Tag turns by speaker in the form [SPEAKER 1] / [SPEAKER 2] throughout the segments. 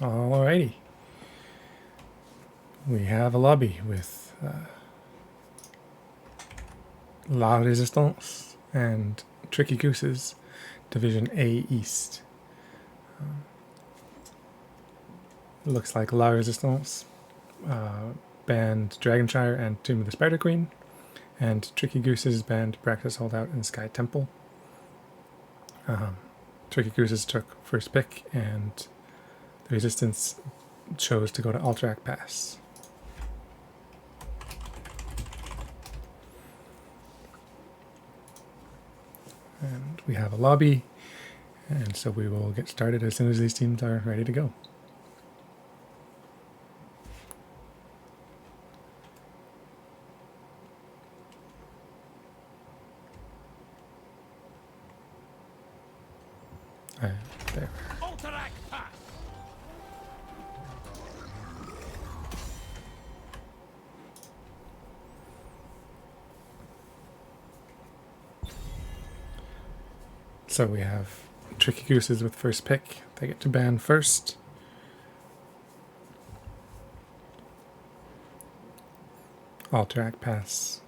[SPEAKER 1] Alrighty. We have a lobby with La Résistance and Tricky Gooses, Division A East. Looks like La Résistance banned Dragonshire and Tomb of the Spider Queen, and Tricky Gooses banned Praxis Holdout and Sky Temple. Tricky Gooses took first pick, and the Resistance chose to go to Alterac Pass. And we have a lobby, and so we will get started as soon as these teams are ready to go. There. So we have Tricky Gooses with first pick. They get to ban first. Alterac Pass.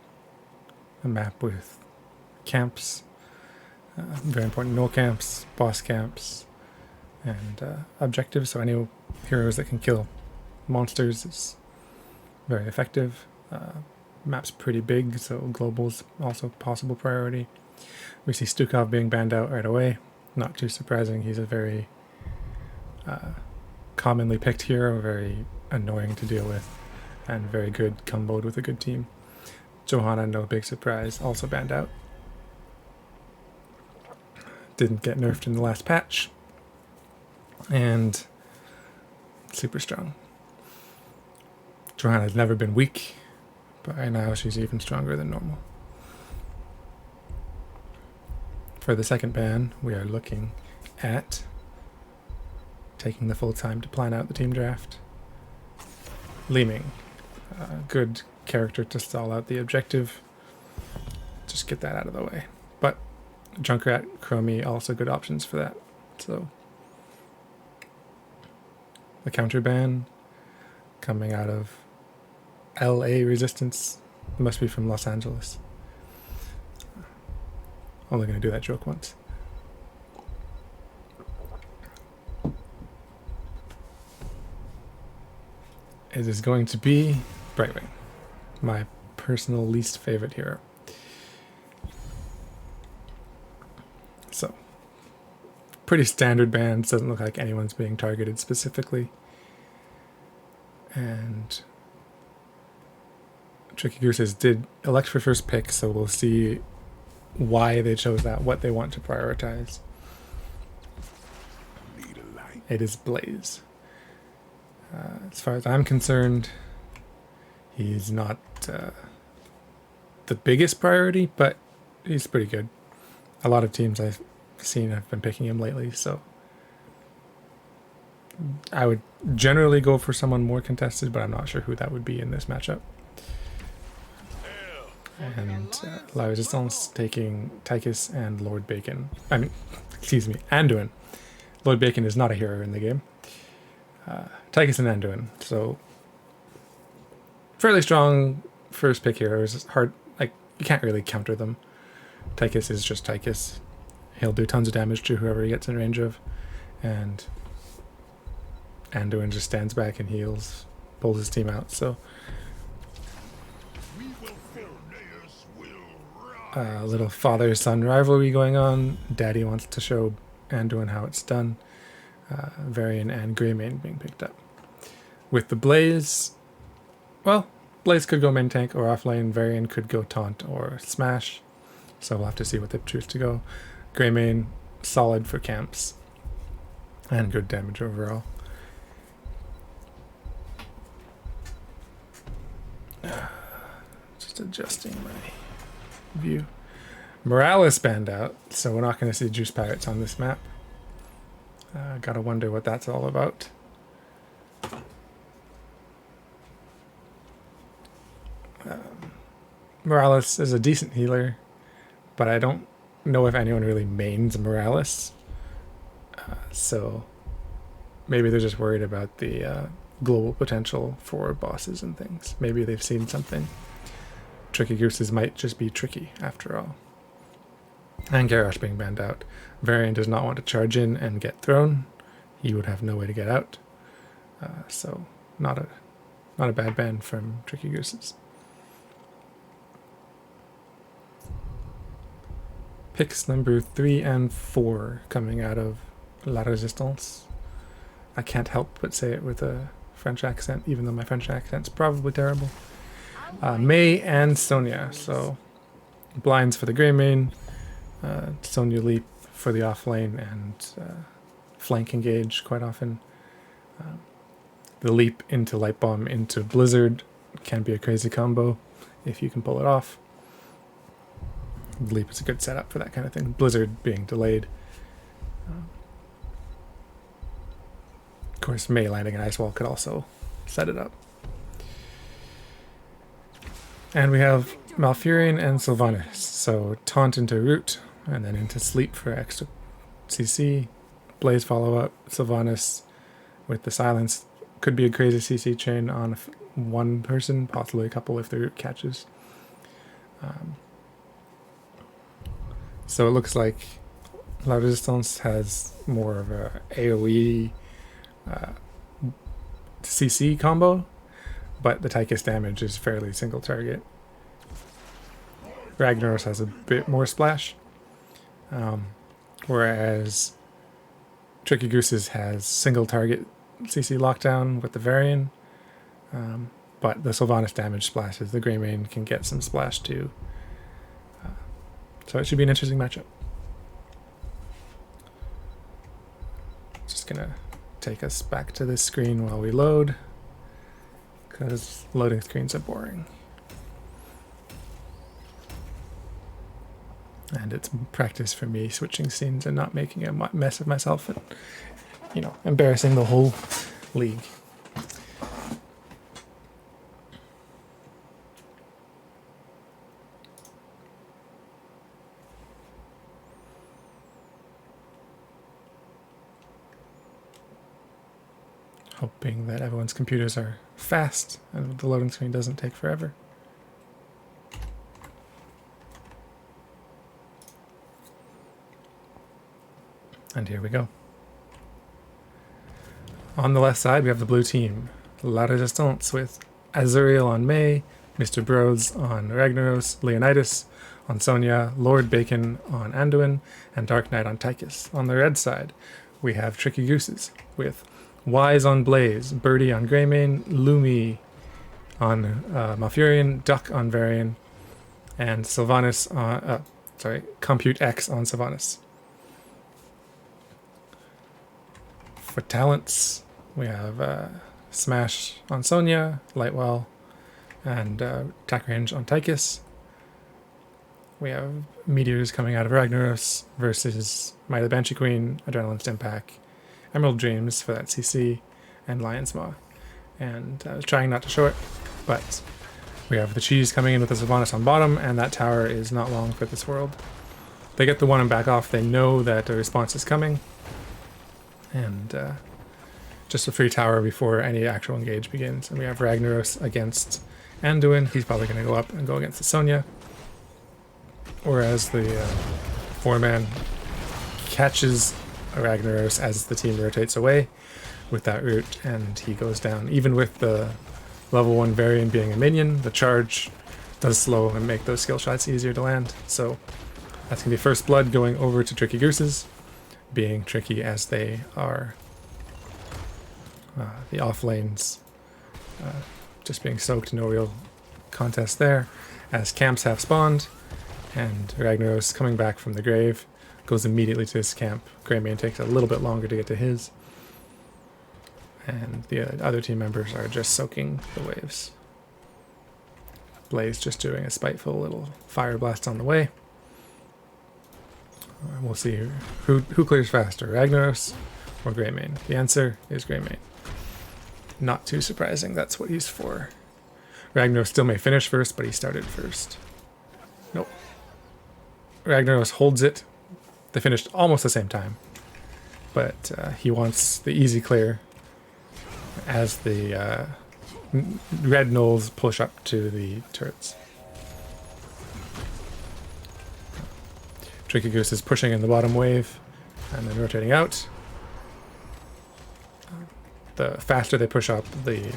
[SPEAKER 1] A map with camps. Very important null camps, boss camps, and objectives. So any heroes that can kill monsters is very effective. Map's pretty big, so global's also possible priority. We see Stukov being banned out right away. Not too surprising. He's a very commonly picked hero, very annoying to deal with, and very good comboed with a good team. Johanna, no big surprise, also banned out. Didn't get nerfed in the last patch, and super strong. Johanna's never been weak, but right now she's even stronger than normal. For the second ban, we are looking at taking the full time to plan out the team draft. Leeming, good character to stall out the objective. Just get that out of the way. But Junkrat, Chromie, also good options for that. So the counter ban coming out of LA Resistance, must be from Los Angeles. Only going to do that joke once. It is going to be Brightwing, my personal least favorite hero. So, pretty standard bans, doesn't look like anyone's being targeted specifically. And Tricky Gooses did elect for first pick, so we'll see why they chose that, what they want to prioritize. It is Blaze. As far as I'm concerned, he's not the biggest priority, but he's pretty good. A lot of teams I've seen have been picking him lately, so I would generally go for someone more contested, but I'm not sure who that would be in this matchup. And La Résistance taking Tychus and Lord Bacon. Excuse me, Anduin. Lord Bacon is not a hero in the game. Tychus and Anduin. So, fairly strong first pick heroes. Hard, like, you can't really counter them. Tychus is just Tychus. He'll do tons of damage to whoever he gets in range of. And Anduin just stands back and heals, pulls his team out. So, a little father-son rivalry going on. Daddy wants to show Anduin how it's done. Varian and Greymane being picked up. With the Blaze, well, Blaze could go main tank or offlane. Varian could go taunt or smash. So we'll have to see what they choose to go. Greymane, solid for camps. And good damage overall. Just adjusting my view. Morales banned out, so we're not going to see Juice Pirates on this map. Gotta wonder what that's all about. Morales is a decent healer, but I don't know if anyone really mains Morales. So maybe they're just worried about the global potential for bosses and things. Maybe they've seen something. Tricky Gooses might just be tricky after all. And Garrosh being banned out. Varian does not want to charge in and get thrown. He would have no way to get out. So not a bad ban from Tricky Gooses. Picks number 3 and 4 coming out of La Résistance. I can't help but say it with a French accent, even though my French accent's probably terrible. Mei and Sonya. So blinds for the Grey main, Sonya leap for the off lane, and flank engage quite often. The leap into Light Bomb into Blizzard can be a crazy combo if you can pull it off. The leap is a good setup for that kind of thing. Blizzard being delayed. Of course, Mei landing an Ice Wall could also set it up. And we have Malfurion and Sylvanas. So taunt into root, and then into sleep for extra CC. Blaze follow-up. Sylvanas with the silence. Could be a crazy CC chain on one person, possibly a couple if the root catches. So it looks like La Résistance has more of a AoE CC combo, but the Tychus damage is fairly single target. Ragnaros has a bit more splash, whereas Tricky Gooses has single target CC lockdown with the Varian, but the Sylvanas damage splashes. The Grey main can get some splash too. So it should be an interesting matchup. Just gonna take us back to this screen while we load, because loading screens are boring. And it's practice for me switching scenes and not making a mess of myself and, you know, embarrassing the whole league. Hoping that everyone's computers are fast and the loading screen doesn't take forever. And here we go. On the left side, we have the blue team. La Résistance with Azuriel on Mei, Mr. Broads on Ragnaros, Leonidas on Sonya, Lord Bacon on Anduin, and Dark Knight on Tychus. On the red side, we have Tricky Gooses with Wise on Blaze, Birdie on Greymane, Lumi on Malfurion, Duck on Varian, and Sylvanas on, Compute X on Sylvanas. For talents, we have Smash on Sonya, Lightwell, and Attack Range on Tychus. We have Meteors coming out of Ragnaros versus Might of the Banshee Queen, Adrenaline Stimpak, Emerald Dreams for that CC, and Lion's Maw. And I was trying not to show it, but we have the Cheese coming in with the Sylvanas on bottom, and that tower is not long for this world. They get the one and back off, they know that a response is coming, and just a free tower before any actual engage begins. And we have Ragnaros against Anduin. He's probably going to go up and go against the Sonya, whereas the 4-man catches Ragnaros as the team rotates away with that root, and he goes down. Even with the level 1 Varian being a minion, the charge does slow and make those skill shots easier to land. So that's going to be first blood going over to Tricky Gooses, being tricky as they are. The off lanes just being soaked, no real contest there, as camps have spawned, and Ragnaros coming back from the grave goes immediately to his camp. Greymane takes a little bit longer to get to his, and the other team members are just soaking the waves. Blaze just doing a spiteful little fire blast on the way. We'll see who clears faster, Ragnaros or Greymane. The answer is Greymane. Not too surprising, that's what he's for. Ragnaros still may finish first, but he started first. Nope. Ragnaros holds it. They finished almost the same time, but he wants the easy clear as the red gnolls push up to the turrets. Tricky Goose is pushing in the bottom wave and then rotating out. The faster they push up, the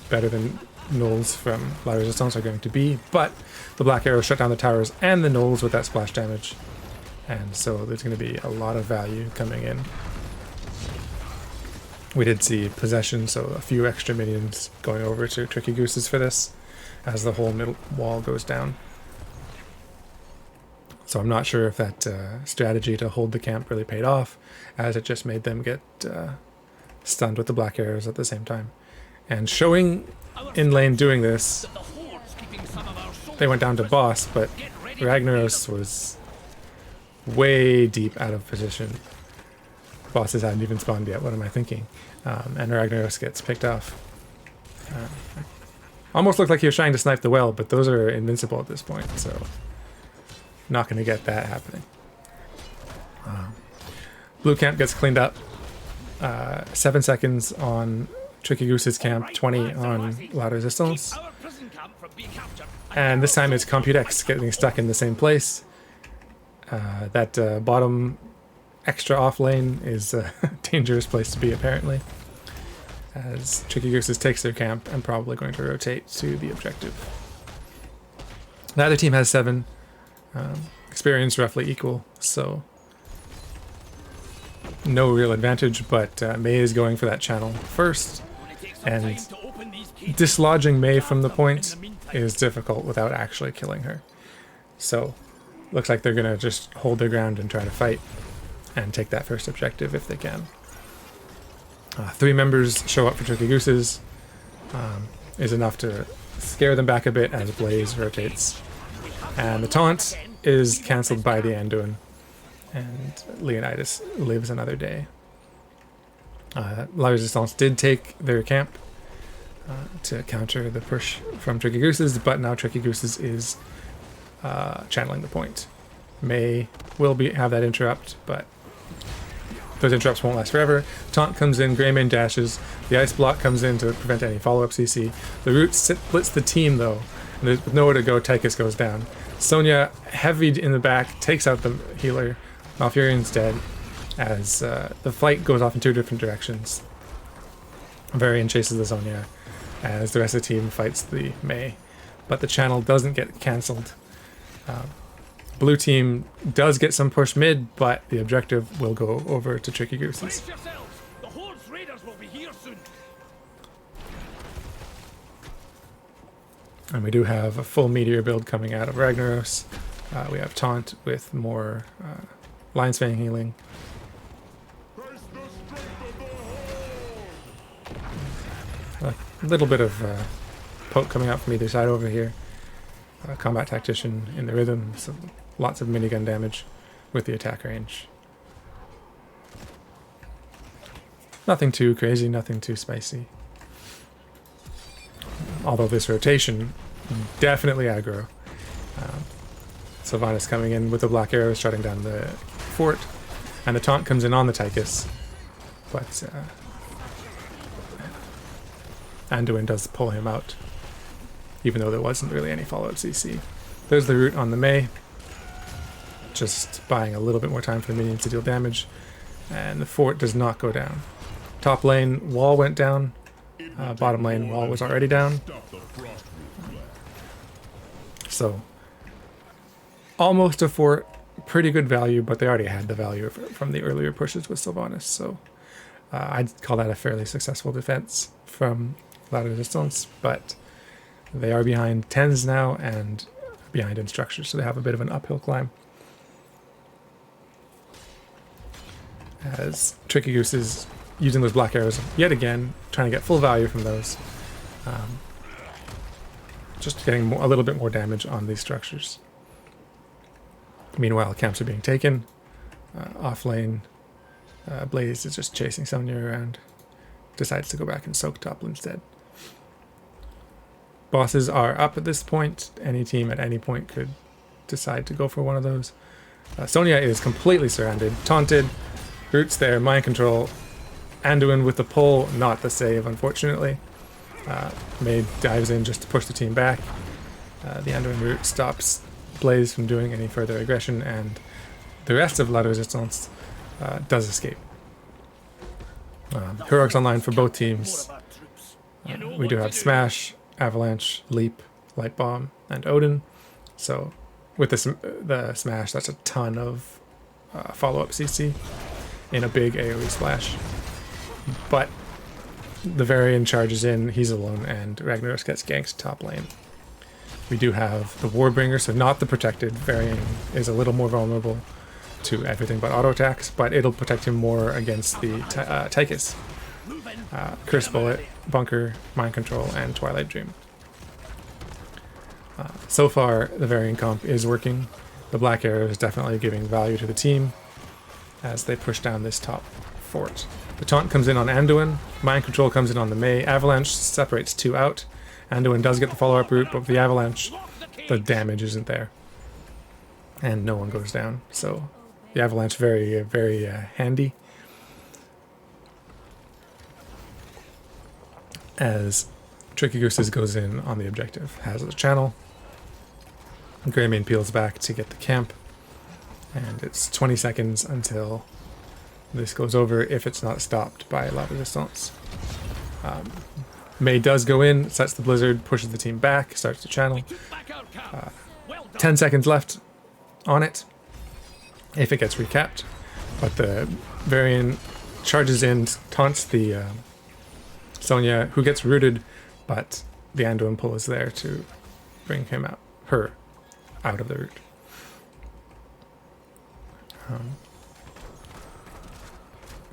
[SPEAKER 1] better the gnolls from La Résistance are going to be, but the black arrows shut down the towers and the gnolls with that splash damage, and so there's going to be a lot of value coming in. We did see possession, so a few extra minions going over to Tricky Gooses for this as the whole middle wall goes down. So I'm not sure if that strategy to hold the camp really paid off, as it just made them get stunned with the black arrows at the same time. And showing in lane doing this, they went down to boss, but Ragnaros was way deep out of position. Bosses hadn't even spawned yet, what am I thinking? And Ragnaros gets picked off. Almost looked like he was trying to snipe the well, but those are invincible at this point, so not going to get that happening. Blue camp gets cleaned up. 7 seconds on Tricky Goose's camp, 20 on La Résistance. And this time it's Computex getting stuck in the same place. That bottom extra off lane is a dangerous place to be, apparently, as Tricky Gooses takes their camp and probably going to rotate to the objective. The other team has 7. Experience roughly equal, so no real advantage, but Mei is going for that channel first, and dislodging Mei from the point is difficult without actually killing her. So looks like they're going to just hold their ground and try to fight and take that first objective if they can. 3 members show up for Tricky Gooses. Is enough to scare them back a bit as Blaze rotates. And the taunt is cancelled by the Anduin, and Leonidas lives another day. La Résistance did take their camp to counter the push from Tricky Gooses, but now Tricky Gooses is channeling the point. Mei will have that interrupt, but those interrupts won't last forever. Taunt comes in, Greymane dashes, the ice block comes in to prevent any follow-up CC. The root splits the team though, and with nowhere to go, Tychus goes down. Sonya, heavied in the back, takes out the healer. Malfurion's dead, as the fight goes off in 2 different directions. Varian chases the Sonya, as the rest of the team fights the Mei. But the channel doesn't get cancelled. Blue team does get some push mid, but the objective will go over to Tricky Gooses. And we do have a full meteor build coming out of Ragnaros. We have Taunt with more Lion's Fang healing. A little bit of poke coming out from either side over here. Combat Tactician in the rhythm, so lots of minigun damage with the attack range. Nothing too crazy, nothing too spicy. Although this rotation, definitely aggro. Sylvanas coming in with the black arrows, shutting down the fort, and the taunt comes in on the Tychus, but Anduin does pull him out, even though there wasn't really any follow-up CC. There's the root on the Mei, just buying a little bit more time for the minions to deal damage, and the fort does not go down. Top lane, wall went down. Bottom lane, wall was already down. So, almost a fort, pretty good value, but they already had the value from the earlier pushes with Sylvanas, so I'd call that a fairly successful defense from La Résistance, but they are behind 10s now and behind in structure, so they have a bit of an uphill climb. As Tricky Goose is using those black arrows yet again, trying to get full value from those. Just getting a little bit more damage on these structures. Meanwhile, camps are being taken. Off lane, Blaze is just chasing Sonya around. Decides to go back and soak top instead. Bosses are up at this point. Any team at any point could decide to go for one of those. Sonya is completely surrounded, taunted. Root's there, mind control. Anduin with the pull, not the save, unfortunately. May dives in just to push the team back. The Anduin root stops Blaze from doing any further aggression, and the rest of La Résistance does escape. Heroics online for both teams. We do have Smash, Avalanche, Leap, Light Bomb, and Odin. So with the Smash, that's a ton of follow-up CC in a big AoE splash. But the Varian charges in, he's alone, and Ragnaros gets ganked top lane. We do have the Warbringer, so not the protected. Varian is a little more vulnerable to everything but auto attacks, but it'll protect him more against the Tychus. Curse Bullet, Bunker, Mind Control, and Twilight Dream. So far, the Varian comp is working. The Black Arrow is definitely giving value to the team as they push down this top fort. The taunt comes in on Anduin, Mind Control comes in on the Mei, Avalanche separates 2 out. Anduin does get the follow-up route, but with the Avalanche, the damage isn't there. And no one goes down, so the Avalanche very, very handy. As Tricky Gooses goes in on the objective, has the channel. Greymane peels back to get the camp, and it's 20 seconds until this goes over if it's not stopped by La Résistance. Mei does go in, sets the blizzard, pushes the team back, starts the channel. 10 seconds left on it if it gets recapped, but the Varian charges in, taunts the Sonya, who gets rooted, but the Anduin pull is there to bring him out, her out of the root.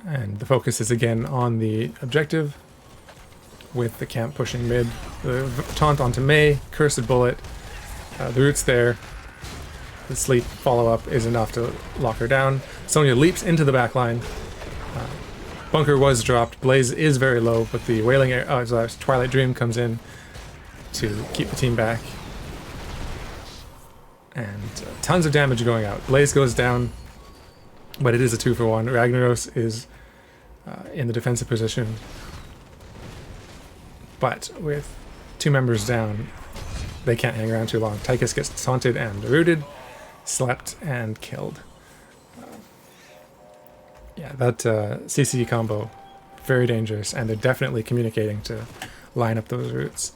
[SPEAKER 1] And the focus is again on the objective, with the camp pushing mid. The taunt onto Mei, Cursed Bullet, the root's there. The sleep follow-up is enough to lock her down. Sonya leaps into the back line. Bunker was dropped. Blaze is very low, but the Wailing Twilight Dream comes in to keep the team back. And tons of damage going out. Blaze goes down, but it is a 2-for-1. Ragnaros is in the defensive position. But with 2 members down, they can't hang around too long. Tychus gets taunted and rooted, slept, and killed. Yeah, that CC combo, very dangerous, and they're definitely communicating to line up those roots.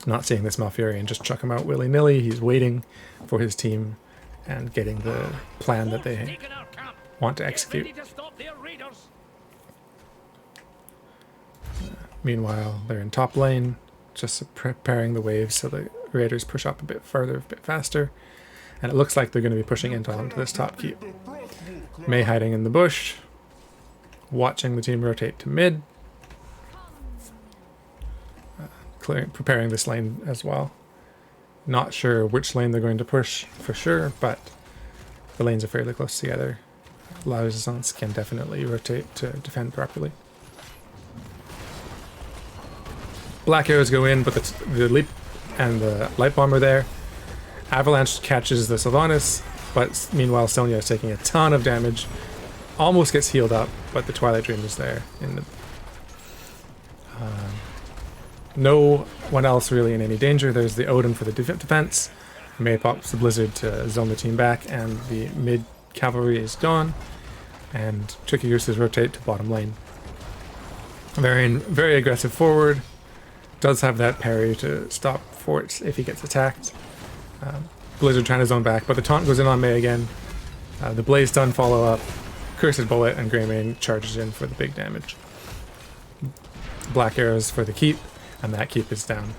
[SPEAKER 1] Not seeing this Malfurion just chuck him out willy-nilly. He's waiting for his team and getting the plan that they want to execute. Meanwhile, they're in top lane, just preparing the waves so the Raiders push up a bit further, a bit faster. And it looks like they're going to be pushing into onto this top keep. Mei hiding in the bush, watching the team rotate to mid. Preparing this lane as well. Not sure which lane they're going to push for sure, but the lanes are fairly close together. La Résistance can definitely rotate to defend properly. Black arrows go in, but the leap and the light bomb are there. Avalanche catches the Sylvanas, but meanwhile Sonya is taking a ton of damage. Almost gets healed up, but the Twilight Dream is there. No one else really in any danger. There's the Odin for the defense. Mei pops the Blizzard to zone the team back, and the mid cavalry is gone. And Tricky Gooses rotate to bottom lane. Very aggressive forward. Does have that parry to stop forts if he gets attacked. Blizzard trying to zone back, but the taunt goes in on Mei again. The Blaze Stun follow up. Cursed Bullet, and Greymane charges in for the big damage. Black arrows for the keep, and that keep is down.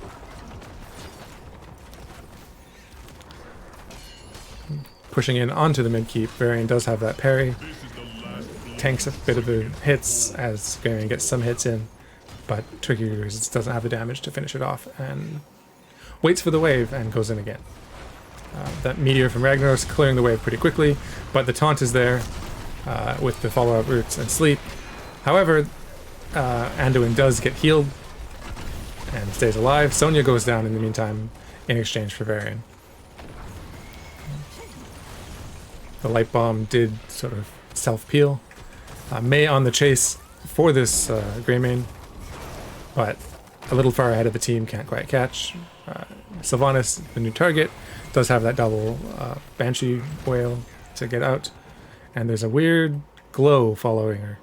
[SPEAKER 1] Pushing in onto the mid keep, Varian does have that parry. Tanks a bit of the hits as Greymane gets some hits in, but Tricky Gooses doesn't have the damage to finish it off and waits for the wave and goes in again. That meteor from Ragnaros clearing the wave pretty quickly, but the taunt is there with the follow-up roots and sleep. However, Anduin does get healed and stays alive. Sonya goes down in the meantime in exchange for Varian. The light bomb did sort of self-peel. Mei on the chase for this Greymane, but a little far ahead of the team, can't quite catch. Sylvanas, the new target, does have that double Banshee whale to get out, and there's a weird glow following her.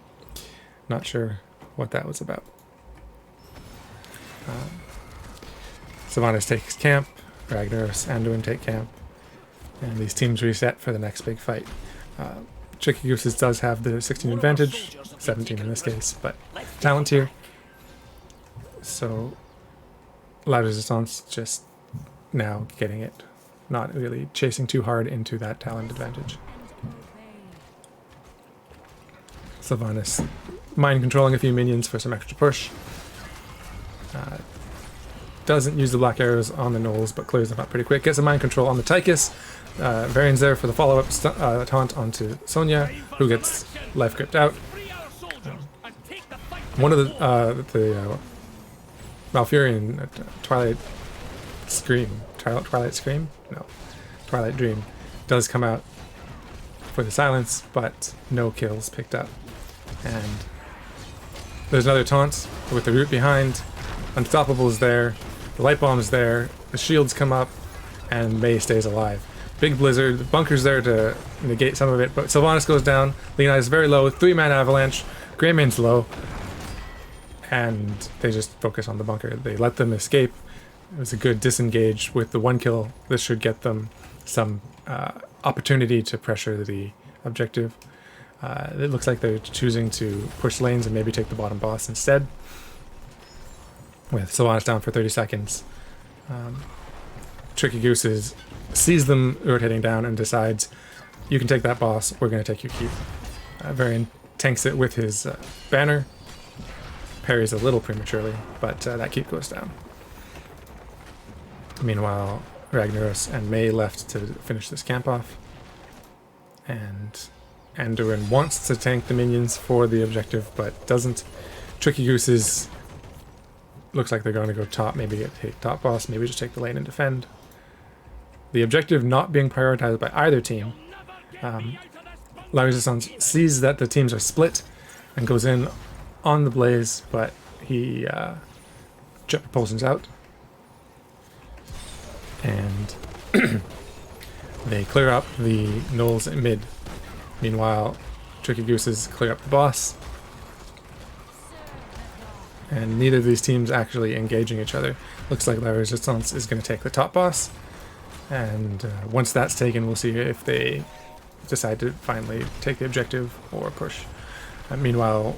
[SPEAKER 1] Not sure what that was about. Sylvanas takes camp, Ragnaros, Anduin take camp, and these teams reset for the next big fight. Tricky Gooses does have the 16 advantage, 17 in this case, but talent here. So La Résistance just now getting it, not really chasing too hard into that talent advantage. Sylvanas mind controlling a few minions for some extra push. Doesn't use the black arrows on the gnolls, but clears them up pretty quick. Gets a mind control on the Tychus. Varian's there for the follow-up taunt onto Sonya, who gets life gripped out. One of the Malfurion Twilight Scream, Twilight Dream, does come out for the silence, but no kills picked up. And there's another taunt with the root behind. Unstoppable is there. The light bomb is there. The shields come up, and Mei stays alive. Big blizzard. The bunker's there to negate some of it, but Sylvanas goes down. Leonai is very low. 3-man avalanche. Greymane's low, and they just focus on the bunker. They let them escape. It was a good disengage with the 1 kill. This should get them some opportunity to pressure the objective. It looks like they're choosing to push lanes and maybe take the bottom boss instead. With Sylvanas down for 30 seconds. Tricky Gooses sees them rotating down and decides, you can take that boss, we're going to take your keep. Varian tanks it with his banner. Parries a little prematurely, but that keep goes down. Meanwhile, Ragnaros and Mei left to finish this camp off. And Anduin wants to tank the minions for the objective, but doesn't. Tricky Gooses looks like they're going to go top, maybe take top boss, maybe just take the lane and defend. The objective not being prioritized by either team. La Résistance sees that the teams are split and goes in on the blaze, but he jet propulsion's out. And they clear up the gnolls in mid. Meanwhile, Tricky Gooses clear up the boss. And neither of these teams actually engaging each other. Looks like La Résistance is going to take the top boss. And once that's taken, we'll see if they decide to finally take the objective or push. Meanwhile,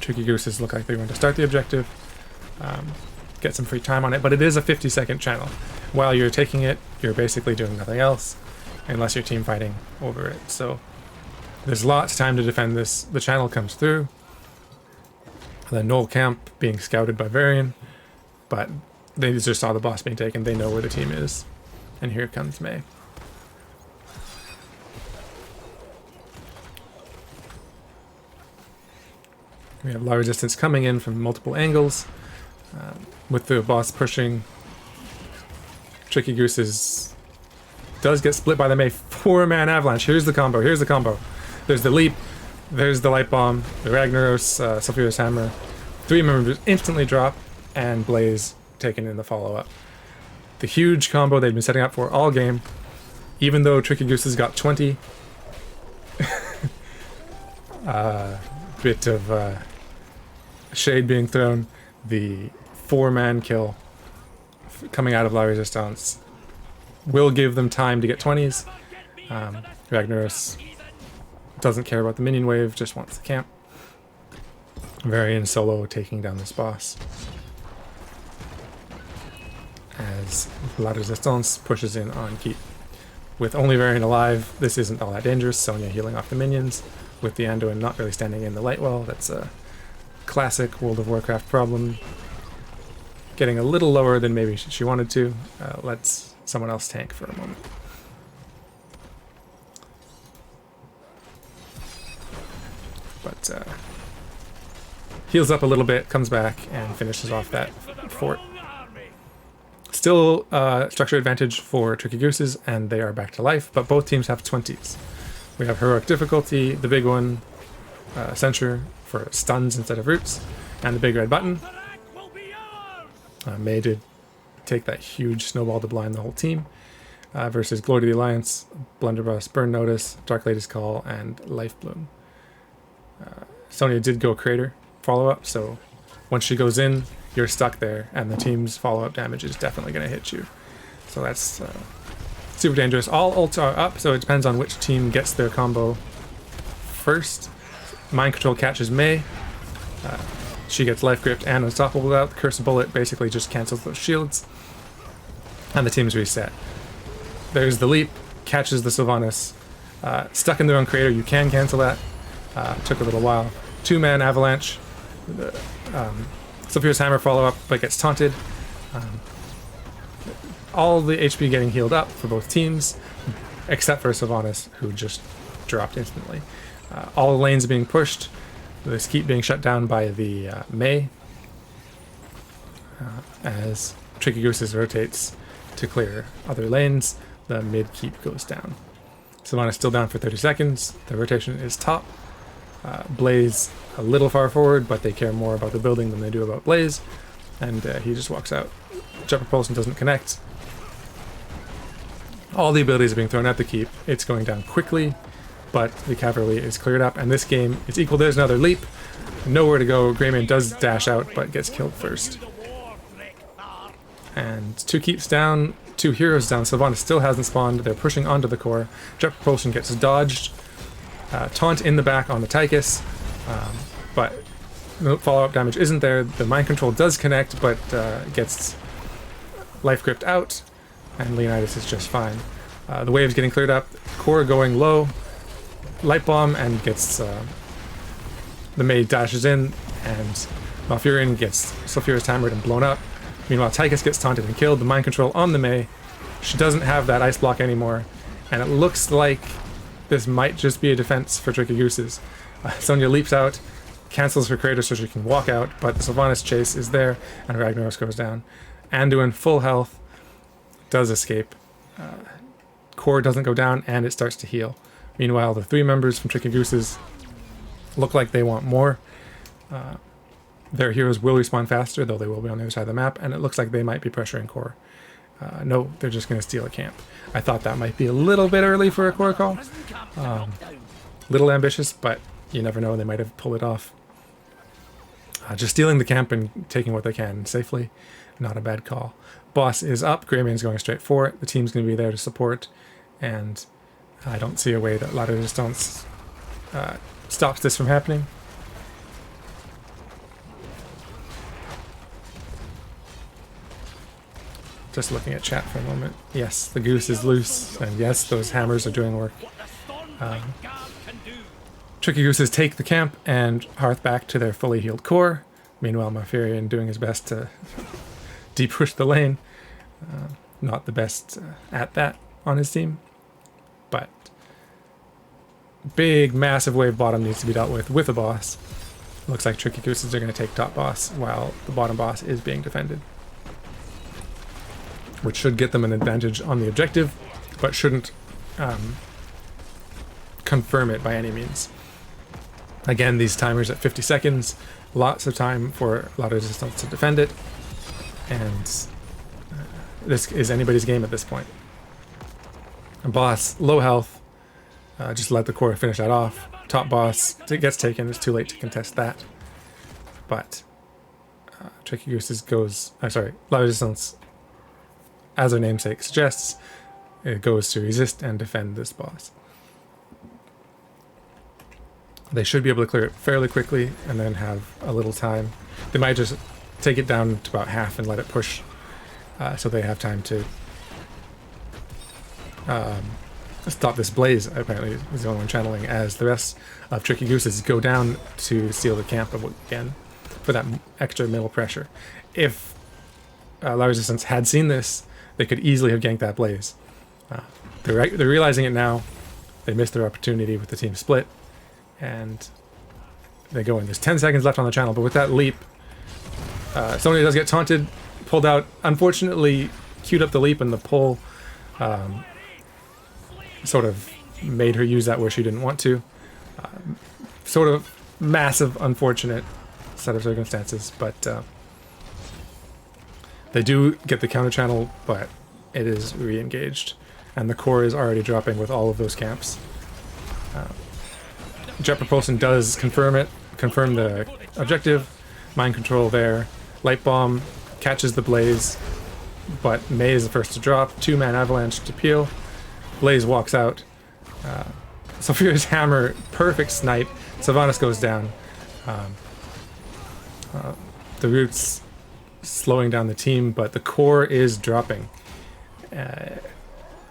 [SPEAKER 1] Tricky Gooses look like they're going to start the objective. Get some free time on it, but it is a 50-second channel. While you're taking it, you're basically doing nothing else, unless you're team fighting over it. So there's lots of time to defend this. The channel comes through. The Gnoll camp being scouted by Varian, but they just saw the boss being taken. They know where the team is. And here comes Mei. We have La Résistance coming in from multiple angles. With the boss pushing, Tricky Gooses does get split by the Mei. 4-man avalanche. Here's the combo. Here's the combo. There's the leap. There's the light bomb. The Ragnaros, Sulfurous Hammer. 3 members instantly drop, and Blaze taken in the follow-up. The huge combo they've been setting up for all game. Even though Tricky Gooses got 20. Bit of shade being thrown. The 4-man kill coming out of La Résistance will give them time to get 20s. Ragnaros doesn't care about the minion wave, just wants the camp. Varian solo taking down this boss. As La Résistance pushes in on keep. With only Varian alive, this isn't all that dangerous. Sonya healing off the minions. With the Anduin not really standing in the light well. That's a classic World of Warcraft problem. Getting a little lower than maybe she wanted to. Let's someone else tank for a moment. But heals up a little bit, comes back, and finishes off that fort. Still structure advantage for Tricky Gooses, and they are back to life, but both teams have 20s. We have Heroic Difficulty, the big one, Censure for stuns instead of roots, and the big red button. May did take that huge snowball to blind the whole team. Versus Glory to the Alliance, Blunderbuss, Burn Notice, Dark Lady's Call, and Life Bloom. Sonya did go Crater follow-up, so once she goes in, you're stuck there, and the team's follow-up damage is definitely going to hit you. So that's super dangerous. All ults are up, so it depends on which team gets their combo first. Mind Control catches May. She gets Life Gripped and Unstoppable out. The Curse of Bullet basically just cancels those shields. And the team's reset. There's the leap, catches the Sylvanas. Stuck in their own crater, you can cancel that. Took a little while. 2-man Avalanche. Sulfure's Hammer follow-up, but gets taunted. All the HP getting healed up for both teams, except for Sylvanas, who just dropped instantly. All the lanes being pushed. This keep being shut down by the May. As Tricky Gooses rotates to clear other lanes, the mid keep goes down. Sylvanas still down for 30 seconds. The rotation is top. Blaze a little far forward, but they care more about the building than they do about Blaze. And he just walks out. Jet Propulsion doesn't connect. All the abilities are being thrown at the keep. It's going down quickly, but the cavalry is cleared up. And this game is equal. There's another leap. Nowhere to go. Greymane does dash out, but gets killed first. And 2 keeps down, 2 heroes down. Sylvanas still hasn't spawned. They're pushing onto the core. Jet Propulsion gets dodged. Taunt in the back on the Tychus, but no follow-up damage isn't there. The Mind Control does connect, but gets Life Gripped out, and Leonidas is just fine. The wave's getting cleared up. Core going low. Light Bomb, and gets... the May dashes in, and Malfurion gets Sulfure's hammered and blown up. Meanwhile, Tychus gets taunted and killed. The Mind Control on the May. She doesn't have that ice block anymore, and it looks like this might just be a defense for Tricky Gooses. Sonya leaps out, cancels her crater so she can walk out, but the Sylvanas chase is there, and Ragnaros goes down. Anduin, full health, does escape. Core doesn't go down, and it starts to heal. Meanwhile, the 3 members from Tricky Gooses look like they want more. Their heroes will respawn faster, though they will be on the other side of the map, and it looks like they might be pressuring Core. No, they're just going to steal a camp. I thought that might be a little bit early for a core call. Little ambitious, but you never know, they might have pulled it off. Just stealing the camp and taking what they can safely, not a bad call. Boss is up, Greymane's going straight for it. The team's going to be there to support, and I don't see a way that La Résistance stops this from happening. Just looking at chat for a moment. Yes, the Goose is loose, and yes, those hammers are doing work. Tricky Gooses take the camp and hearth back to their fully healed core. Meanwhile, Malfurion doing his best to deep push the lane. Not the best at that on his team, but big, massive wave bottom needs to be dealt with a boss. Looks like Tricky Gooses are going to take top boss while the bottom boss is being defended, which should get them an advantage on the objective, but shouldn't confirm it by any means. Again, these timers at 50 seconds, lots of time for La Résistance to defend it, and this is anybody's game at this point. A boss, low health, just let the core finish that off. Top boss, it gets taken, it's too late to contest that. But Tricky Gooses goes, La Résistance, as their namesake suggests, it goes to resist and defend this boss. They should be able to clear it fairly quickly and then have a little time. They might just take it down to about half and let it push, so they have time to stop this Blaze. Apparently is the only one channeling, as the rest of Tricky Gooses go down to steal the camp again for that extra middle pressure. If La Résistance had seen this, they could easily have ganked that Blaze. They're realizing it now. They missed their opportunity with the team split, and they go in. There's 10 seconds left on the channel, but with that leap, Sonya does get taunted, pulled out. Unfortunately, queued up the leap, and the pull sort of made her use that where she didn't want to. Sort of massive, unfortunate set of circumstances, but they do get the counter channel, but it is re-engaged, and the core is already dropping with all of those camps. Jet propulsion does confirm the objective. Mind control there. Light bomb catches the Blaze, but May is the first to drop. 2-man avalanche to peel. Blaze walks out. Sulfurious hammer, perfect snipe. Sylvanas goes down. The roots slowing down the team, but the core is dropping.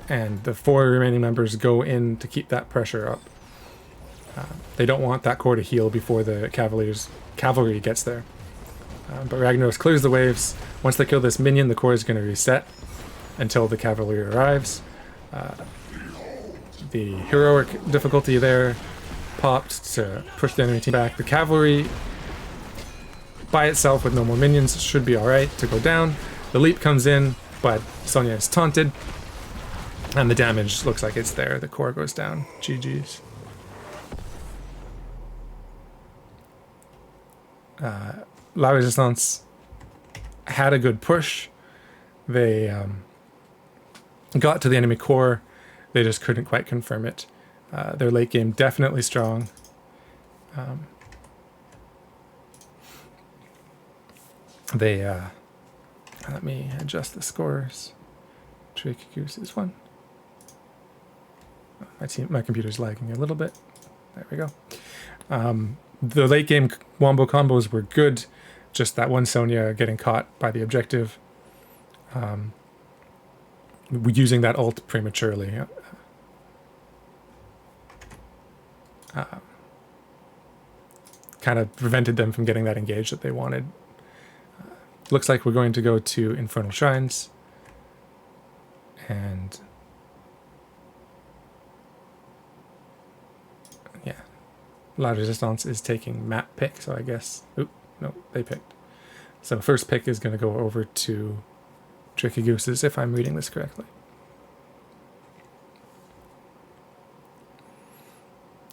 [SPEAKER 1] And the 4 remaining members go in to keep that pressure up. They don't want that core to heal before the cavalry gets there. But Ragnaros clears the waves. Once they kill this minion, the core is going to reset until the cavalry arrives. The heroic difficulty there popped to push the enemy team back. The cavalry by itself with no more minions should be alright to go down. The leap comes in, but Sonya is taunted. And the damage looks like it's there. The core goes down. GG's. La Résistance had a good push. They got to the enemy core. They just couldn't quite confirm it. Their late game definitely strong. Let me adjust the scores. Tricky Gooses one. My computer's lagging a little bit. There we go. The late game wombo combos were good. Just that one Sonya getting caught by the objective. Using that ult prematurely. Kind of prevented them from getting that engage that they wanted. Looks like we're going to go to Infernal Shrines. And yeah, La Résistance is taking map pick, so I guess... Oop, no, they picked. So first pick is going to go over to Tricky Gooses, if I'm reading this correctly.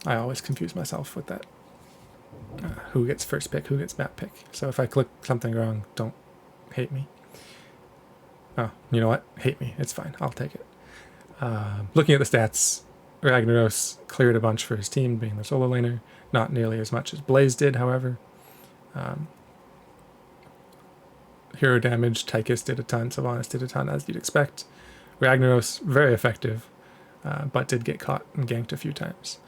[SPEAKER 1] I always confuse myself with that. Who gets first pick, who gets map pick. So if I click something wrong, don't hate me. Oh, you know what? Hate me. It's fine. I'll take it. Looking at the stats, Ragnaros cleared a bunch for his team, being the solo laner. Not nearly as much as Blaze did, however. Hero damage, Tychus did a ton, Sylvanas did a ton, as you'd expect. Ragnaros, very effective, but did get caught and ganked a few times.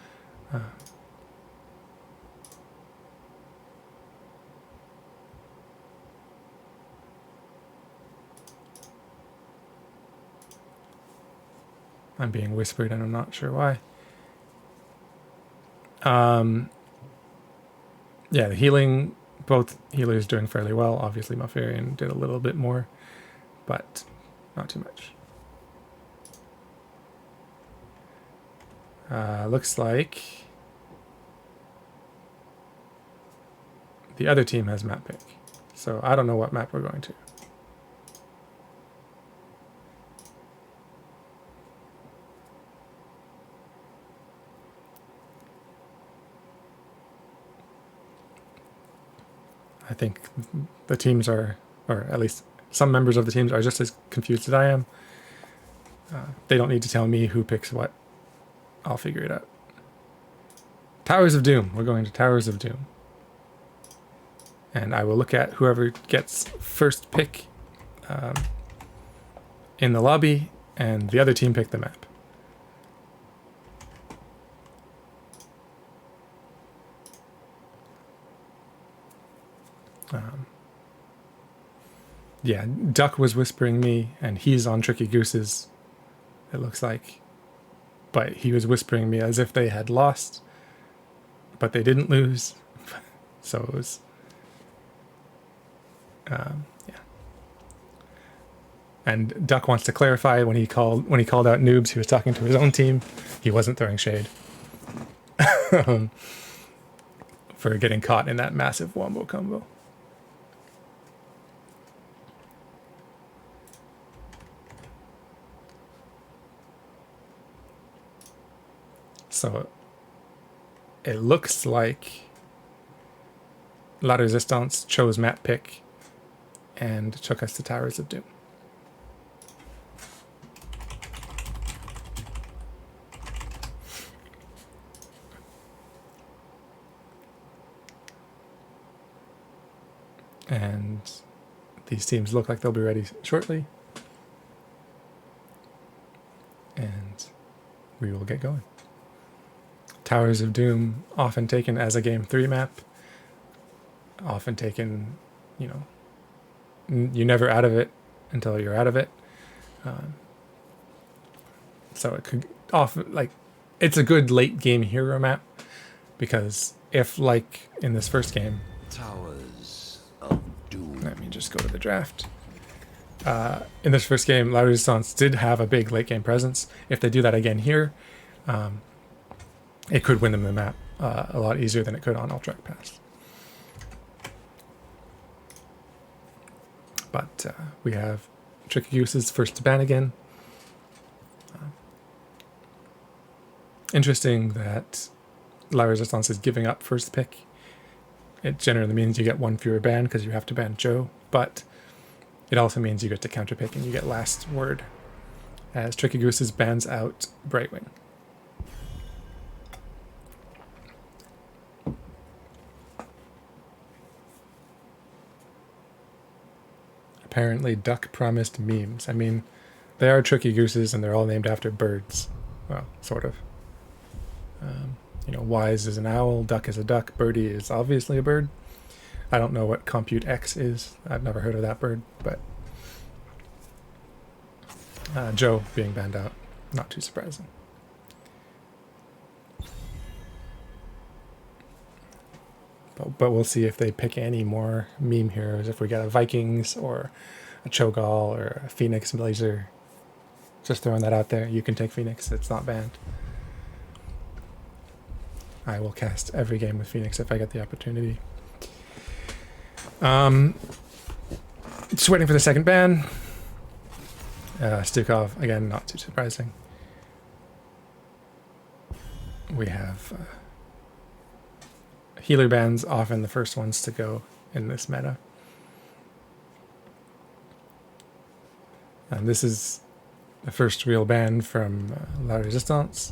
[SPEAKER 1] I'm being whispered and I'm not sure why. Yeah, the healing, both healers doing fairly well. Obviously Malfurion did a little bit more, but not too much. Looks like the other team has map pick. So I don't know what map we're going to. I think the teams are, or at least some members of the teams are just as confused as I am. They don't need to tell me who picks what. I'll figure it out. Towers of Doom. We're going to Towers of Doom. And I will look at whoever gets first pick in the lobby, and the other team pick the map. Yeah, Duck was whispering me, and he's on Tricky Gooses, it looks like. But he was whispering me as if they had lost, but they didn't lose. So it was... yeah. And Duck wants to clarify, when he called out noobs, he was talking to his own team. He wasn't throwing shade. For getting caught in that massive wombo combo. So it looks like La Résistance chose map pick and took us to Towers of Doom. And these teams look like they'll be ready shortly. And we will get going. Towers of Doom, often taken as a Game 3 map. Often taken, you know, you're never out of it until you're out of it. So it could often, like, it's a good late game hero map, because if, like in this first game,
[SPEAKER 2] Towers of Doom.
[SPEAKER 1] Let me just go to the draft. In this first game, La Résistance did have a big late game presence. If they do that again here, it could win them the map a lot easier than it could on Ultra Pass. But we have Tricky Gooses first to ban again. Interesting that La Résistance is giving up first pick. It generally means you get one fewer ban because you have to ban Joe, but it also means you get to counterpick and you get last word, as Tricky Gooses bans out Brightwing. Apparently Duck promised memes. I mean, they are Tricky Gooses and they're all named after birds. Well, sort of. You know, Wise is an owl, Duck is a duck, Birdie is obviously a bird. I don't know what Compute X is. I've never heard of that bird, but Joe being banned out, not too surprising. But we'll see if they pick any more meme heroes, if we get a Vikings or a Cho'Gall or a Phoenix Blazer. Just throwing that out there. You can take Phoenix, it's not banned. I will cast every game with Phoenix if I get the opportunity. Just waiting for the second ban. Stukov, again, not too surprising. We have healer bans, often the first ones to go in this meta. And this is the first real ban from La Résistance.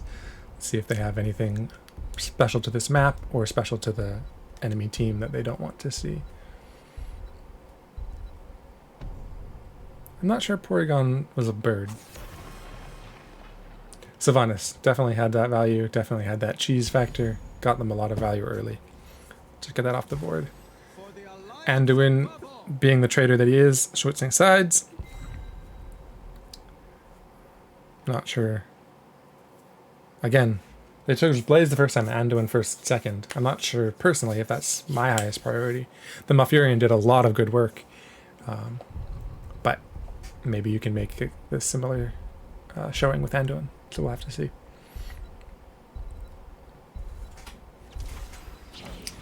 [SPEAKER 1] Let's see if they have anything special to this map or special to the enemy team that they don't want to see. I'm not sure Porygon was a bird. Sylvanas definitely had that value, definitely had that cheese factor, got them a lot of value early. Just get that off the board. Anduin, being the trader that he is, switching sides. Not sure. Again, they chose Blaze the first time, Anduin first, second. I'm not sure personally if that's my highest priority. The Malfurion did a lot of good work, but maybe you can make a similar showing with Anduin, so we'll have to see.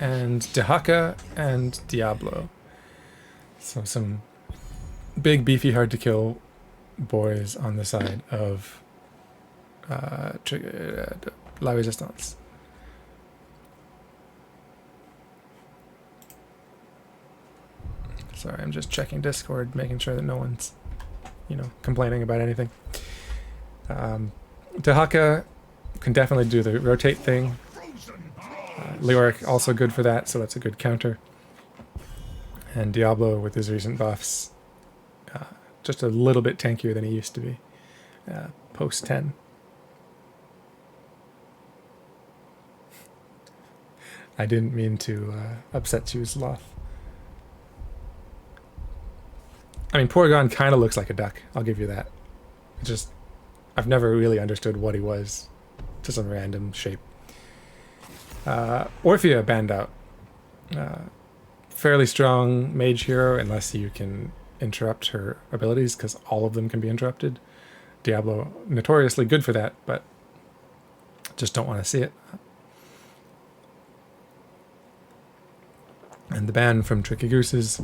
[SPEAKER 1] And Dehaka and Diablo. So some big, beefy, hard to kill boys on the side of La Résistance. Sorry, I'm just checking Discord, making sure that no one's, you know, complaining about anything. Dehaka can definitely do the rotate thing. Leoric also good for that, so that's a good counter. And Diablo with his recent buffs, just a little bit tankier than he used to be, post 10. I didn't mean to upset you, Sloth. I mean, Porygon kind of looks like a duck, I'll give you that. Just, I've never really understood what he was. Just some random shape. Orphea banned out. Fairly strong mage hero, unless you can interrupt her abilities, because all of them can be interrupted. Diablo, notoriously good for that, but just don't want to see it. And the ban from Tricky Gooses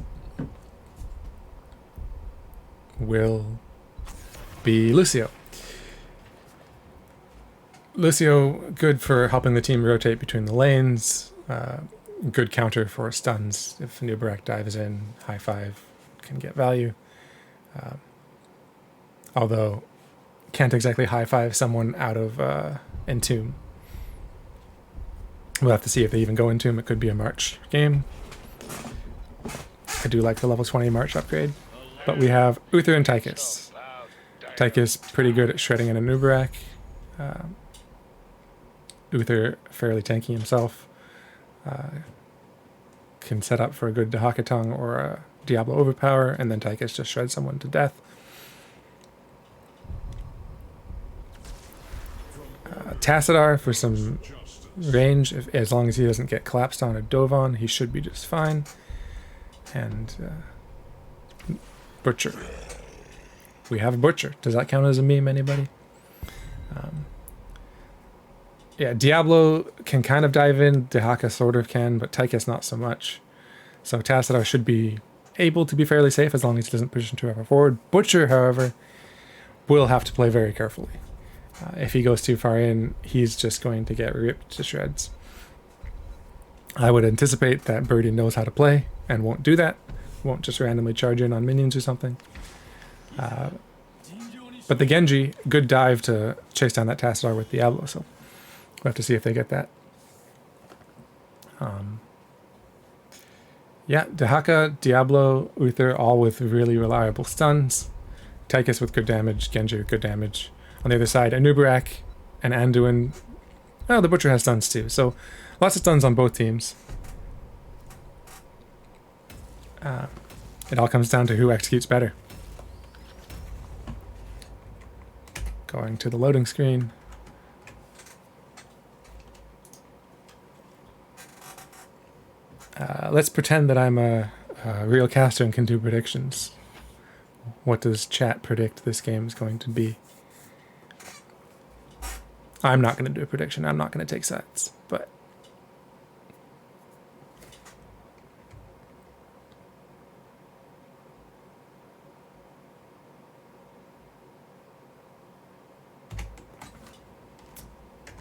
[SPEAKER 1] will be Lucio. Lucio, good for helping the team rotate between the lanes, good counter for stuns. If Nubarak dives in, high five can get value. Although, can't exactly high five someone out of Entomb. We'll have to see if they even go Entomb. It could be a March game. I do like the level 20 March upgrade. But we have Uther and Tychus. Tychus pretty good at shredding in a Nubarak. Uther fairly tanky himself. Can set up for a good Dahaka or a Diablo Overpower, and then Tychus just shreds someone to death. Tassadar for some range, as long as he doesn't get collapsed on or dove on, he should be just fine. And Butcher. We have a Butcher. Does that count as a meme, anybody? Yeah, Diablo can kind of dive in, Dahaka sort of can, but Tychus not so much. So Tassadar should be able to be fairly safe as long as he doesn't push too far forward. Butcher, however, will have to play very carefully. If he goes too far in, he's just going to get ripped to shreds. I would anticipate that Birdie knows how to play and won't do that. Won't just randomly charge in on minions or something. But the Genji, good dive to chase down that Tassadar with Diablo, so we'll have to see if they get that. Yeah, Dahaka, Diablo, Uther, all with really reliable stuns. Tychus with good damage, Genji with good damage. On the other side, Anubarak and Anduin. Oh, the Butcher has stuns too, so lots of stuns on both teams. It all comes down to who executes better. Going to the loading screen. Let's pretend that I'm a real caster and can do predictions. What does chat predict this game is going to be? I'm not going to do a prediction. I'm not going to take sides, but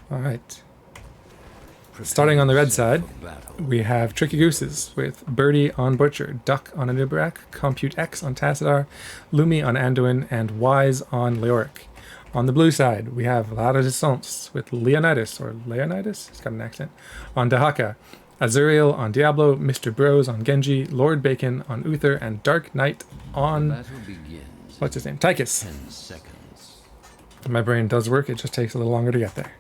[SPEAKER 1] all right. Starting on the red side, we have Tricky Gooses with Birdie on Butcher, Duck on Anubarak, Compute X on Tassadar, Lumi on Anduin, and Wise on Leoric. On the blue side, we have La Résistance with Leonidas, or Leonidas, he's got an accent, on Dahaka, Azuriel on Diablo, Mr. Bros on Genji, Lord Bacon on Uther, and Dark Knight on, what's his name, Tychus. My brain does work, it just takes a little longer to get there.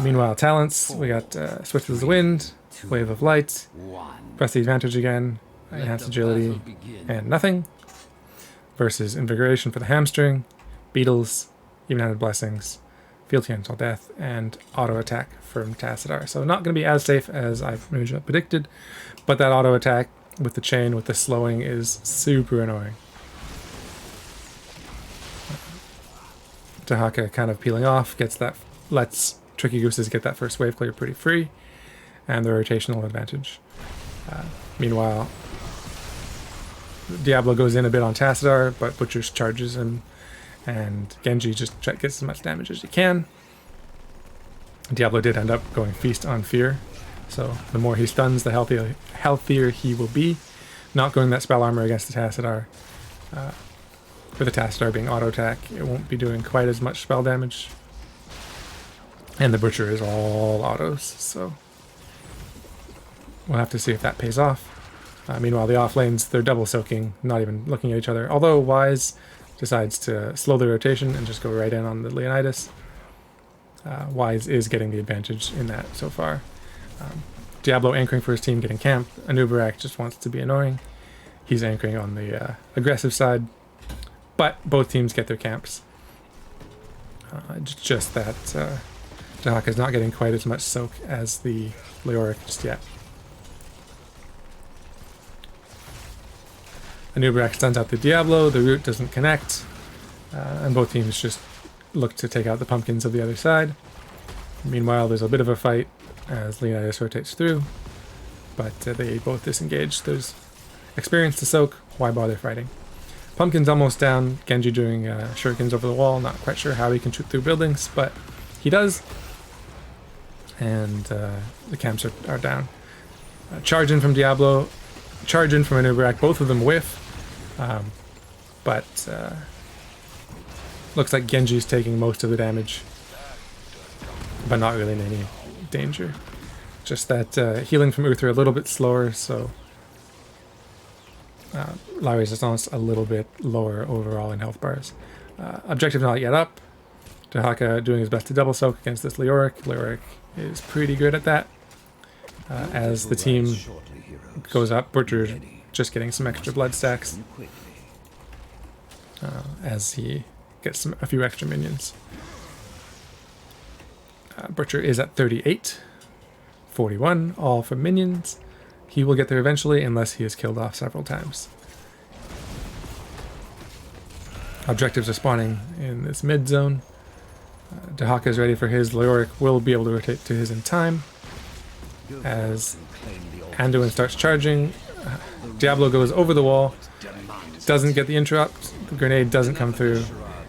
[SPEAKER 1] Meanwhile, talents, we got Swift as the Wind, Wave of Light, Press the Advantage again, Enhanced Agility, and Nothing, versus Invigoration for the Hamstring, Beetles, Even-Handed Blessings, Field Cancel Death, and Auto Attack from Tassadar. So not going to be as safe as I've originally predicted, but that auto attack with the chain, with the slowing, is super annoying. Dahaka kind of peeling off, gets that, lets Tricky Gooses get that first wave clear pretty free, and the rotational advantage. Meanwhile, Diablo goes in a bit on Tassadar, but Butcher charges him, and Genji just gets as much damage as he can. Diablo did end up going Feast on Fear, so the more he stuns, the healthier he will be. Not going that spell armor against the Tassadar. With the Tassadar being auto attack, it won't be doing quite as much spell damage. And the Butcher is all autos, so we'll have to see if that pays off. Meanwhile, the off lanes, they're double soaking, not even looking at each other. Although Wise decides to slow the rotation and just go right in on the Leonidas. Wise is getting the advantage in that so far. Diablo anchoring for his team, getting camped. Anubarak just wants to be annoying. He's anchoring on the aggressive side. But both teams get their camps. Just that Dahaka is not getting quite as much soak as the Leoric just yet. Anubarak stuns out the Diablo, the root doesn't connect, and both teams just look to take out the pumpkins of the other side. Meanwhile, there's a bit of a fight as Leonidas rotates through, but they both disengage. There's experience to soak, why bother fighting? Pumpkin's almost down, Genji doing shurikens over the wall, not quite sure how he can shoot through buildings, but he does. And the camps are down. Charge in from Diablo, charge in from Anubarak, both of them whiff, but looks like Genji's taking most of the damage, but not really in any danger. Just that healing from Uther a little bit slower, so La Résistance a little bit lower overall in health bars. Objective not yet up. Dahaka doing his best to double soak against this Leoric. Leoric is pretty good at that. As the team goes up, Butcher just getting some extra blood stacks as he gets a few extra minions. Butcher is at 38, 41, all from minions. He will get there eventually unless he is killed off several times. Objectives are spawning in this mid zone. Dahaka is ready for his. Leoric will be able to rotate to his in time. As Anduin starts charging, Diablo goes over the wall, doesn't get the interrupt, the grenade doesn't come through,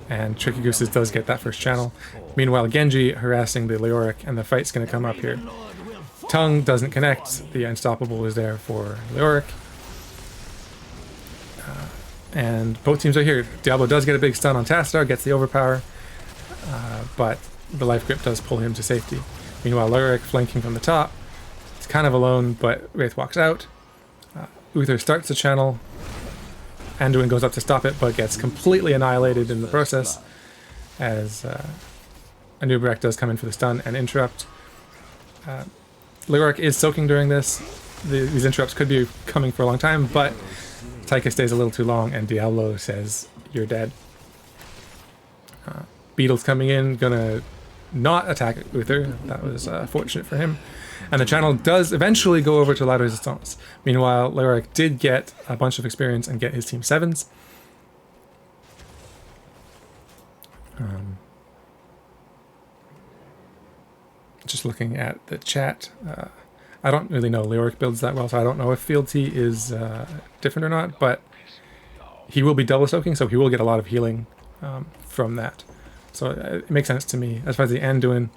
[SPEAKER 1] and Tricky Gooses does get that first channel. Meanwhile, Genji harassing the Leoric, and the fight's going to come up here. Tongue doesn't connect, the Unstoppable is there for Leoric. And both teams are here. Diablo does get a big stun on Tassadar, gets the overpower, but the life grip does pull him to safety. Meanwhile, Leoric flanking from the top. It's kind of alone, but Wraith walks out. Uther starts the channel. Anduin goes up to stop it, but gets completely annihilated in the process as Anubarak does come in for the stun and interrupt. Leoric is soaking during this. These interrupts could be coming for a long time, but Taika stays a little too long, and Diablo says, "You're dead." Beetle's coming in, gonna not attack Uther. That was fortunate for him. And the channel does eventually go over to La Résistance. Meanwhile, Leoric did get a bunch of experience and get his team 7s. Just looking at the chat, I don't really know Leoric builds that well, so I don't know if fealty is different or not, but he will be double soaking, so he will get a lot of healing from that. So it makes sense to me. As far as the Anduin,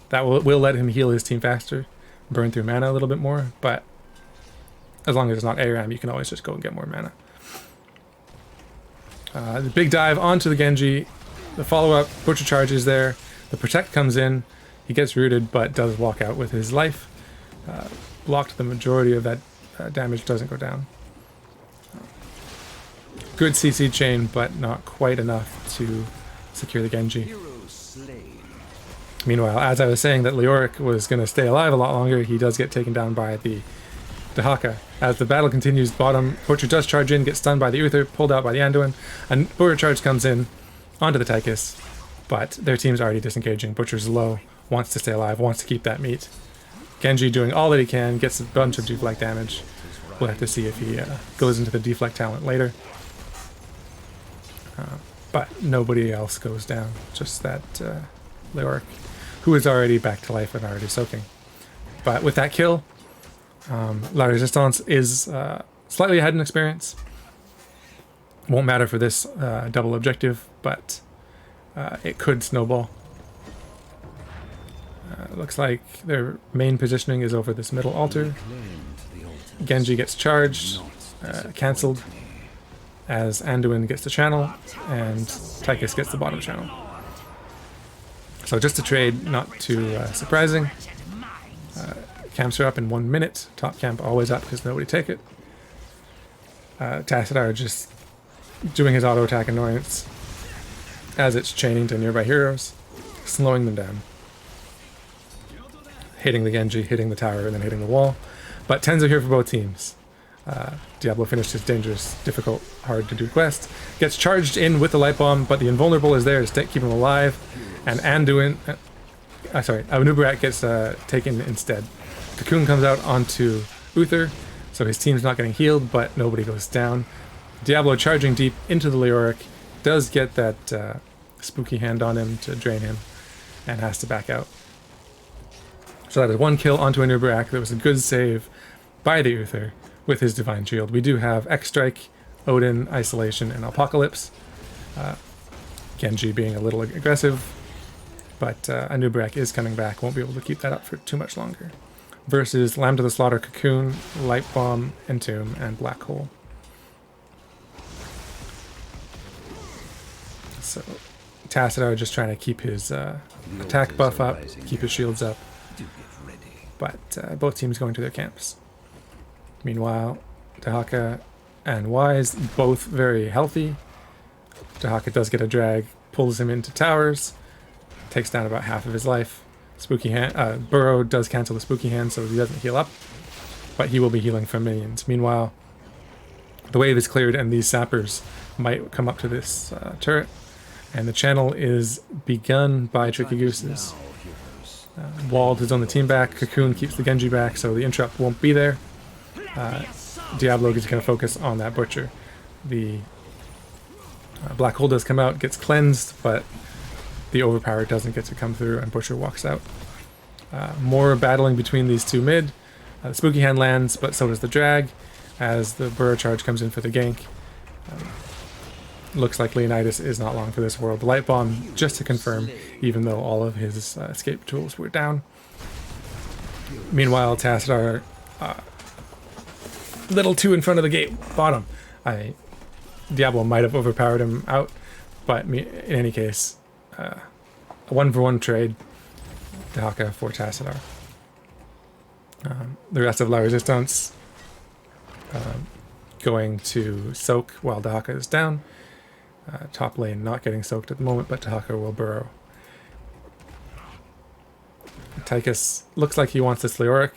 [SPEAKER 1] that will let him heal his team faster, burn through mana a little bit more, but as long as it's not ARAM, you can always just go and get more mana. The big dive onto the Genji, the follow-up, Butcher Charge is there, the Protect comes in, he gets rooted but does walk out with his life. Blocked the majority of that damage, doesn't go down. Good CC chain, but not quite enough to secure the Genji. Meanwhile, as I was saying that Leoric was going to stay alive a lot longer, he does get taken down by the Dahaka. As the battle continues bottom, Butcher does charge in, gets stunned by the Uther, pulled out by the Anduin, and Butcher Charge comes in onto the Tychus, but their team's already disengaging. Butcher's low, wants to stay alive, wants to keep that meat. Genji doing all that he can, gets a bunch of deflect damage. We'll have to see if he goes into the deflect talent later. But nobody else goes down, just that Leoric, who is already back to life and already soaking. But with that kill, La Résistance is slightly ahead in experience. Won't matter for this double objective, but it could snowball. Looks like their main positioning is over this middle altar. Genji gets charged, cancelled, as Anduin gets the channel, and Tychus gets the bottom channel. So just a trade, not too surprising. Camps are up in 1 minute. Top camp always up because nobody take it. Tassadar just doing his auto attack annoyance as it's chaining to nearby heroes, slowing them down. Hitting the Genji, hitting the tower, and then hitting the wall. But 10s are here for both teams. Diablo finished his dangerous, difficult, hard to do quest. Gets charged in with the light bomb, but the invulnerable is there to keep him alive. And Anduin, Anubarak gets taken instead. Cocoon comes out onto Uther, so his team's not getting healed, but nobody goes down. Diablo charging deep into the Leoric, does get that spooky hand on him to drain him, and has to back out. So that is 1 kill onto Anubarak. That was a good save by the Uther with his Divine Shield. We do have X-Strike, Odin, Isolation, and Apocalypse. Genji being a little aggressive, but Anubarak is coming back. Won't be able to keep that up for too much longer. versus Lamb to the Slaughter, Cocoon, Light Bomb, Entomb, and Black Hole. So Tassadar just trying to keep his attack buff up, keep his shields up. But both teams going to their camps. Meanwhile, Dahaka and Wise both very healthy. Dahaka does get a drag, pulls him into towers, takes down about half of his life. Spooky hand, Burrow does cancel the Spooky Hand, so he doesn't heal up, but he will be healing from minions. Meanwhile, the wave is cleared and these sappers might come up to this turret, and the channel is begun by Tricky Gooses. Wald is on the team back, Cocoon keeps the Genji back, so the interrupt won't be there. Diablo is going to focus on that Butcher. The Black Hole does come out, gets cleansed, but the Overpower doesn't get to come through, and Butcher walks out. More battling between these two mid. The Spooky Hand lands, but so does the drag, as the Burrow charge comes in for the gank. Looks like Leonidas is not long for this world. The Light Bomb, just to confirm, even though all of his escape tools were down. Meanwhile, Tassadar, little too in front of the gate, bottom. Diablo might have overpowered him out, but in any case, a 1-for-1 trade. Dahaka for Tassadar. The rest of La Résistance going to soak while Dahaka is down. Top lane not getting soaked at the moment, but Dahaka will burrow. Tychus looks like he wants this Leoric,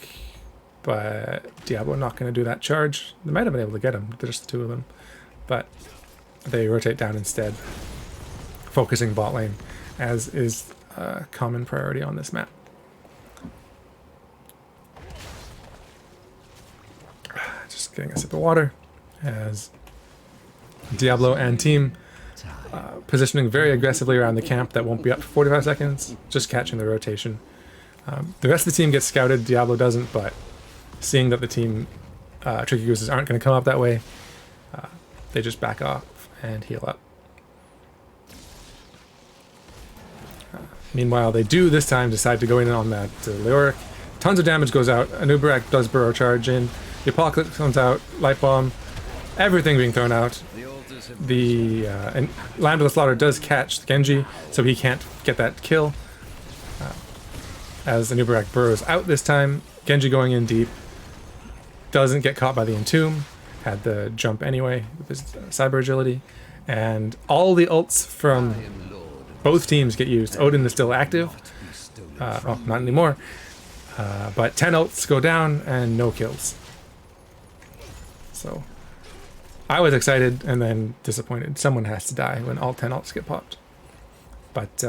[SPEAKER 1] but Diablo not going to do that charge. They might have been able to get him, just the two of them, but they rotate down instead, focusing bot lane, as is a common priority on this map. Just getting a sip of water, as Diablo and team positioning very aggressively around the camp that won't be up for 45 seconds, just catching the rotation. The rest of the team gets scouted, Diablo doesn't, but seeing that the team Tricky Gooses aren't going to come up that way, they just back off and heal up. Meanwhile, they do this time decide to go in on that Leoric. Tons of damage goes out. Anubarak does burrow charge in. The Apocalypse comes out. Light Bomb. Everything being thrown out. And Lamb to the Slaughter does catch the Genji, so he can't get that kill. As Anubarak burrows out this time, Genji going in deep. Doesn't get caught by the Entomb. Had the jump anyway with his cyber agility. And all the ults from both teams get used. Odin is still active. Well, not anymore. But 10 ults go down and no kills. So I was excited and then disappointed. Someone has to die when all 10 ults get popped. But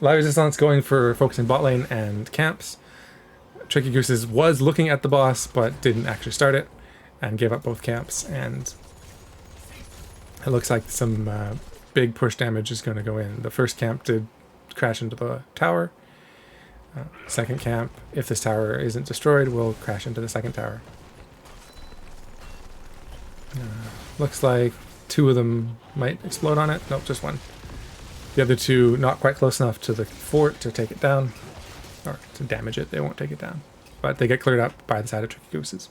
[SPEAKER 1] La Résistance going for focusing bot lane and camps. Tricky Gooses was looking at the boss but didn't actually start it and gave up both camps, and it looks like some big push damage is going to go in. The first camp did crash into the tower. Second camp, if this tower isn't destroyed, will crash into the second tower. Looks like two of them might explode on it. Nope, just one. The other two not quite close enough to the fort to take it down, or to damage it. They won't take it down, but they get cleared up by the side of Tricky Gooses.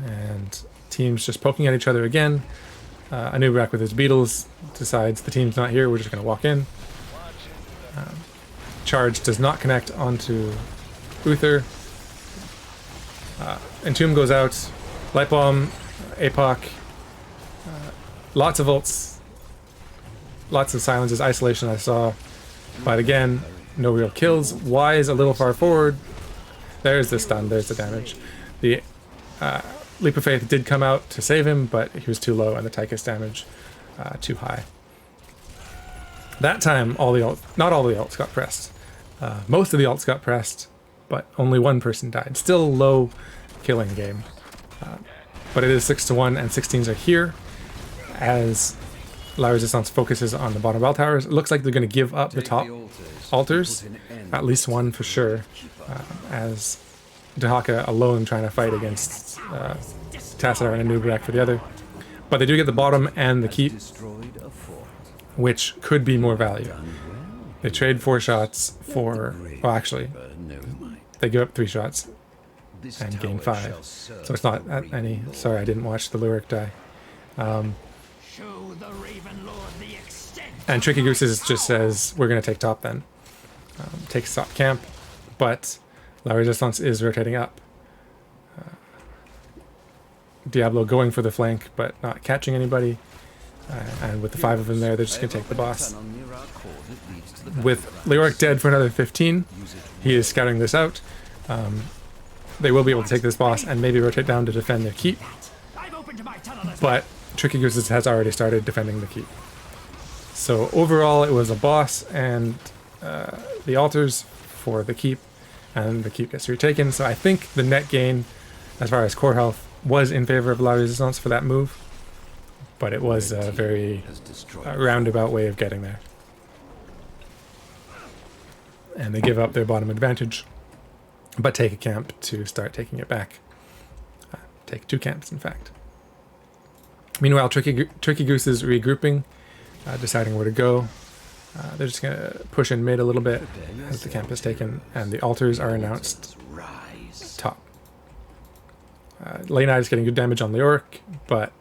[SPEAKER 1] And teams just poking at each other again. Anubarak with his beetles decides the team's not here, we're just going to walk in. Charge does not connect onto Uther. Entomb goes out. Light Bomb, APOC. Lots of ults. Lots of silences. Isolation I saw. But again, no real kills. Wise a little far forward. There's the stun. There's the damage. The Leap of Faith did come out to save him, but he was too low and the Tychus damage too high. That time, not all the ults got pressed. Most of the ults got pressed, but only one person died. Still low killing game. But it is 6-1 and 16s are here as La Résistance focuses on the bottom bell towers. It looks like they're going to give up the top altars, at least one for sure, as Dahaka alone trying to fight against Tassadar and Anubarak for the other. But they do get the bottom and the keep, which could be more value. They trade 4 shots for... Well, actually, they give up 3 shots and gain 5. So it's not any... Sorry, I didn't watch the lyric die.
[SPEAKER 3] Show the Raven Lord the extent.
[SPEAKER 1] And Tricky Gooses just says, we're going to take top then. Takes top camp, but La Résistance is rotating up. Diablo going for the flank, but not catching anybody. And with the 5 of them there, they're just going to take the boss. With Leoric dead for another 15, he is scouting this out. They will be able to take this boss and maybe rotate down to defend their keep. But Tricky Gooses has already started defending the keep. So overall, it was a boss and the altars for the keep, and the keep gets retaken. So I think the net gain, as far as core health, was in favor of La Résistance for that move. But it was a very roundabout way of getting there. And they give up their bottom advantage, but take a camp to start taking it back. Take 2 camps, in fact. Meanwhile, Tricky Goose is regrouping, deciding where to go. They're just going to push in mid a little bit as the camp is taken, and the altars are announced top. Leonidas getting good damage on Leoric, but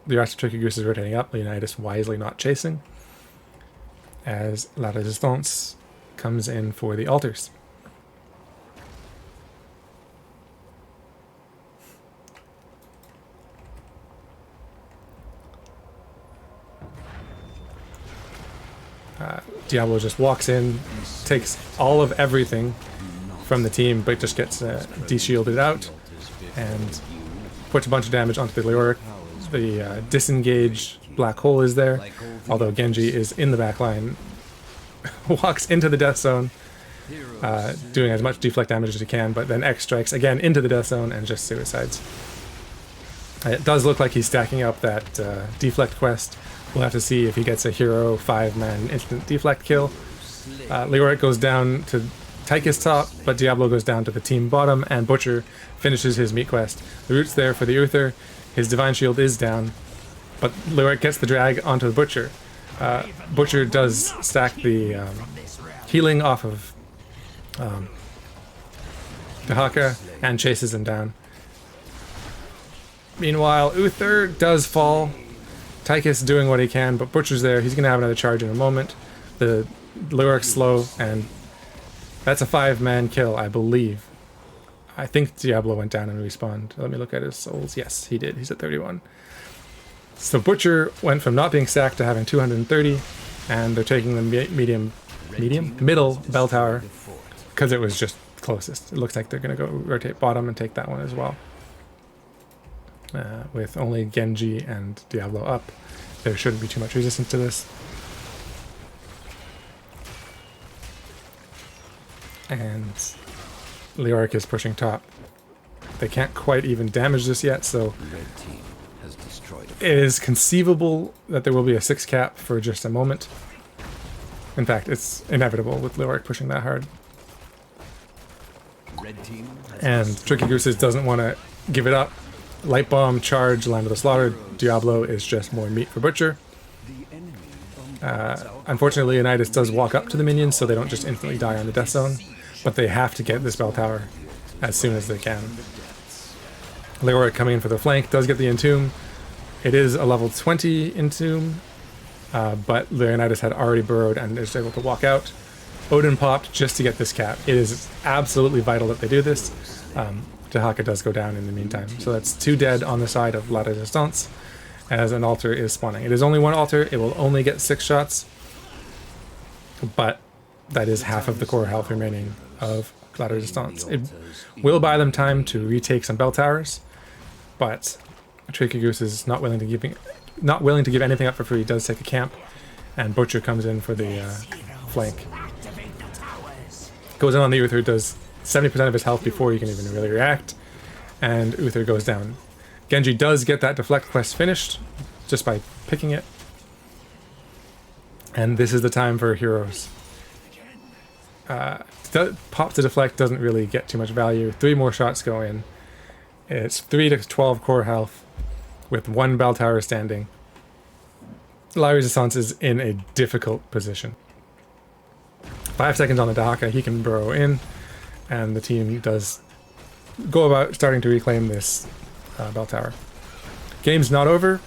[SPEAKER 1] the rest of Tricky Goose is rotating up. Leonidas wisely not chasing, as La Résistance comes in for the altars. Diablo just walks in, takes all of everything from the team, but just gets de-shielded out and puts a bunch of damage onto the Leoric. The disengage black hole is there, although Genji is in the back line. Walks into the death zone, doing as much deflect damage as he can, but then X strikes again into the death zone and just suicides. It does look like he's stacking up that deflect quest. We'll have to see if he gets a hero 5-man instant deflect kill. Leoric goes down to Tychus top, but Diablo goes down to the team bottom, and Butcher finishes his meat quest. The root's there for the Uther. His Divine Shield is down, but Leoric gets the drag onto the Butcher. Butcher does stack the healing off of Dahaka and chases him down. Meanwhile, Uther does fall. Tychus doing what he can, but Butcher's there. He's going to have another charge in a moment. The Leoric's slow, and that's a 5-man kill, I believe. I think Diablo went down and respawned. Let me look at his souls. Yes, he did. He's at 31. So Butcher went from not being stacked to having 230, and they're taking the middle bell tower because it was just closest. It looks like they're going to go rotate bottom and take that one as well. With only Genji and Diablo up, there shouldn't be too much resistance to this. And Leoric is pushing top. They can't quite even damage this yet, so it is conceivable that there will be a 6 cap for just a moment. In fact, it's inevitable with Leoric pushing that hard. And Tricky Gooses doesn't want to give it up. Light Bomb, charge, Land of the Slaughter. Diablo is just more meat for Butcher. Unfortunately, Leonidas does walk up to the minions, so they don't just instantly die on the death zone, but they have to get this bell tower as soon as they can. Leoric coming in for the flank does get the Entomb. It is a level 20 Entomb, but Leonidas had already burrowed and is able to walk out. Odin popped just to get this cap. It is absolutely vital that they do this. Dahaka does go down in the meantime. So that's 2 dead on the side of La Résistance as an altar is spawning. It is only 1 altar. It will only get 6 shots, but that is half of the core health remaining of La Résistance. It will buy them time to retake some bell towers, but Tricky Goose is not willing to give anything up for free. He does take a camp, and Butcher comes in for the flank. Goes in on the Uther, does 70% of his health before you can even really react, and Uther goes down. Genji does get that deflect quest finished just by picking it, and this is the time for heroes. Pop to deflect doesn't really get too much value. 3 more shots go in. It's 3 to 12 core health with 1 bell tower standing. La Résistance is in a difficult position. 5 seconds on the Dahaka, he can burrow in, and the team does go about starting to reclaim this bell tower. Game's not over,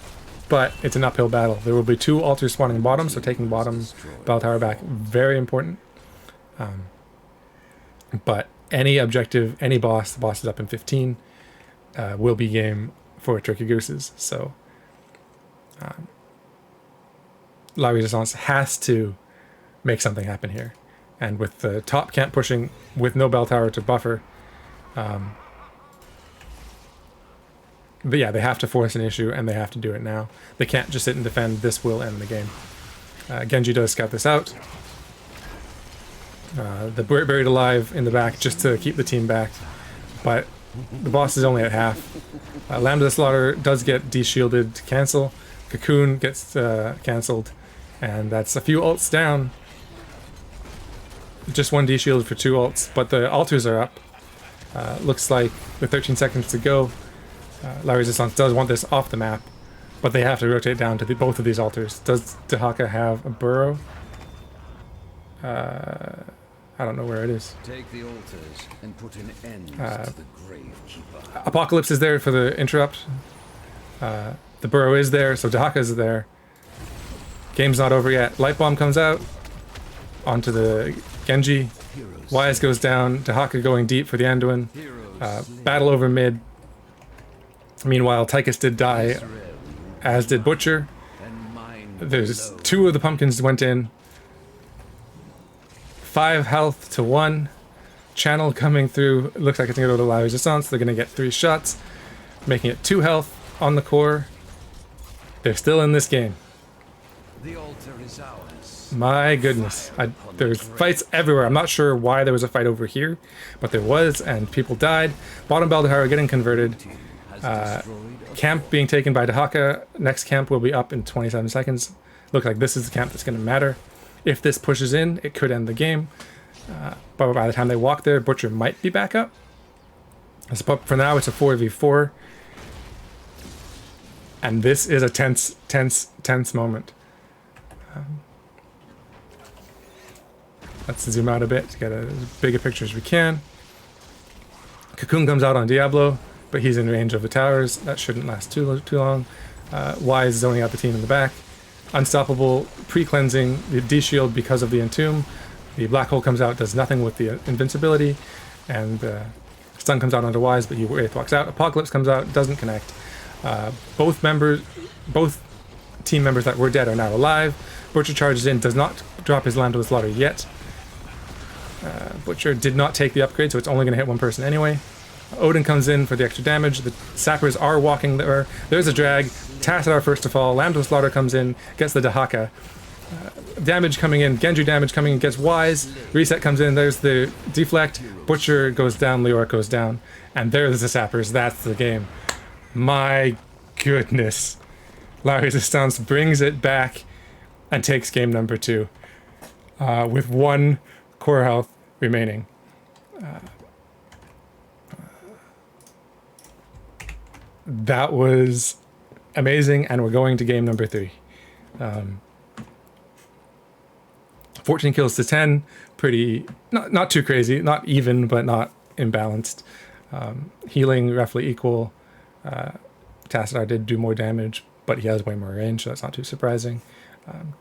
[SPEAKER 1] but it's an uphill battle. There will be 2 altars spawning bottom, so taking bottom bell tower back, very important. But any objective, any boss, the boss is up in 15, will be game for Tricky Gooses. So La Résistance has to make something happen here. And with the top camp pushing with no bell tower to buffer, but yeah, they have to force an issue, and they have to do it now. They can't just sit and defend. This will end the game. Genji does scout this out. The buried alive in the back just to keep the team back, but the boss is only at half. Lambda Slaughter does get de-shielded to cancel. Cocoon gets cancelled, and that's a few ults down. Just 1 de-shield for 2 ults, but the altars are up. Looks like with 13 seconds to go, La Résistance does want this off the map, but they have to rotate down to both of these altars. Does Dahaka have a burrow? I don't know where it is.
[SPEAKER 2] Take the altars and put an end to the Gravekeeper.
[SPEAKER 1] Apocalypse is there for the interrupt. The burrow is there, so Dahaka is there. Game's not over yet. Light Bomb comes out onto the Genji. Wise goes down. Dahaka going deep for the Anduin. Battle over mid. Meanwhile, Tychus did die, as did Butcher. There's 2 of the pumpkins went in. 5 health to 1. Channel coming through. It looks like it's going to go to La Résistance. They're going to get 3 shots, making it 2 health on the core. They're still in this game.
[SPEAKER 2] The altar is ours.
[SPEAKER 1] My goodness. There's fights everywhere. I'm not sure why there was a fight over here, but there was, and people died. Bottom Bell Tower getting converted. Camp being taken by Dahaka. Next camp will be up in 27 seconds. Look like this is the camp that's going to matter. If this pushes in, it could end the game. But by the time they walk there, Butcher might be back up. But for now, it's a 4v4. And this is a tense moment. Let's zoom out a bit to get as big a picture as we can. Cocoon comes out on Diablo, but he's in range of the towers. That shouldn't last too long. Wise zoning out the team in the back. Unstoppable, pre-cleansing, the de-shield because of the Entomb. The black hole comes out, does nothing with the invincibility, and stun comes out onto Wise, but he Wraith walks out. Apocalypse comes out, doesn't connect. Both team members that were dead are now alive. Butcher charges in, does not drop his Lambda Slaughter yet. Butcher did not take the upgrade, so it's only going to hit 1 person anyway. Odin comes in for the extra damage. The sappers are walking there. There's a drag. Tassadar first to fall. Lambda Slaughter comes in, gets the Dahaka. Damage coming in. Genji damage coming in, gets Wise. Reset comes in. There's the deflect. Butcher goes down. Leoric goes down. And there's the sappers. That's the game. My goodness. La Résistance brings it back and takes game number 2 with 1 core health remaining. That was amazing, and we're going to game number 3. 14 kills to 10, pretty, not too crazy, not even, but not imbalanced. Healing roughly equal. Tassadar did do more damage, but he has way more range, so that's not too surprising.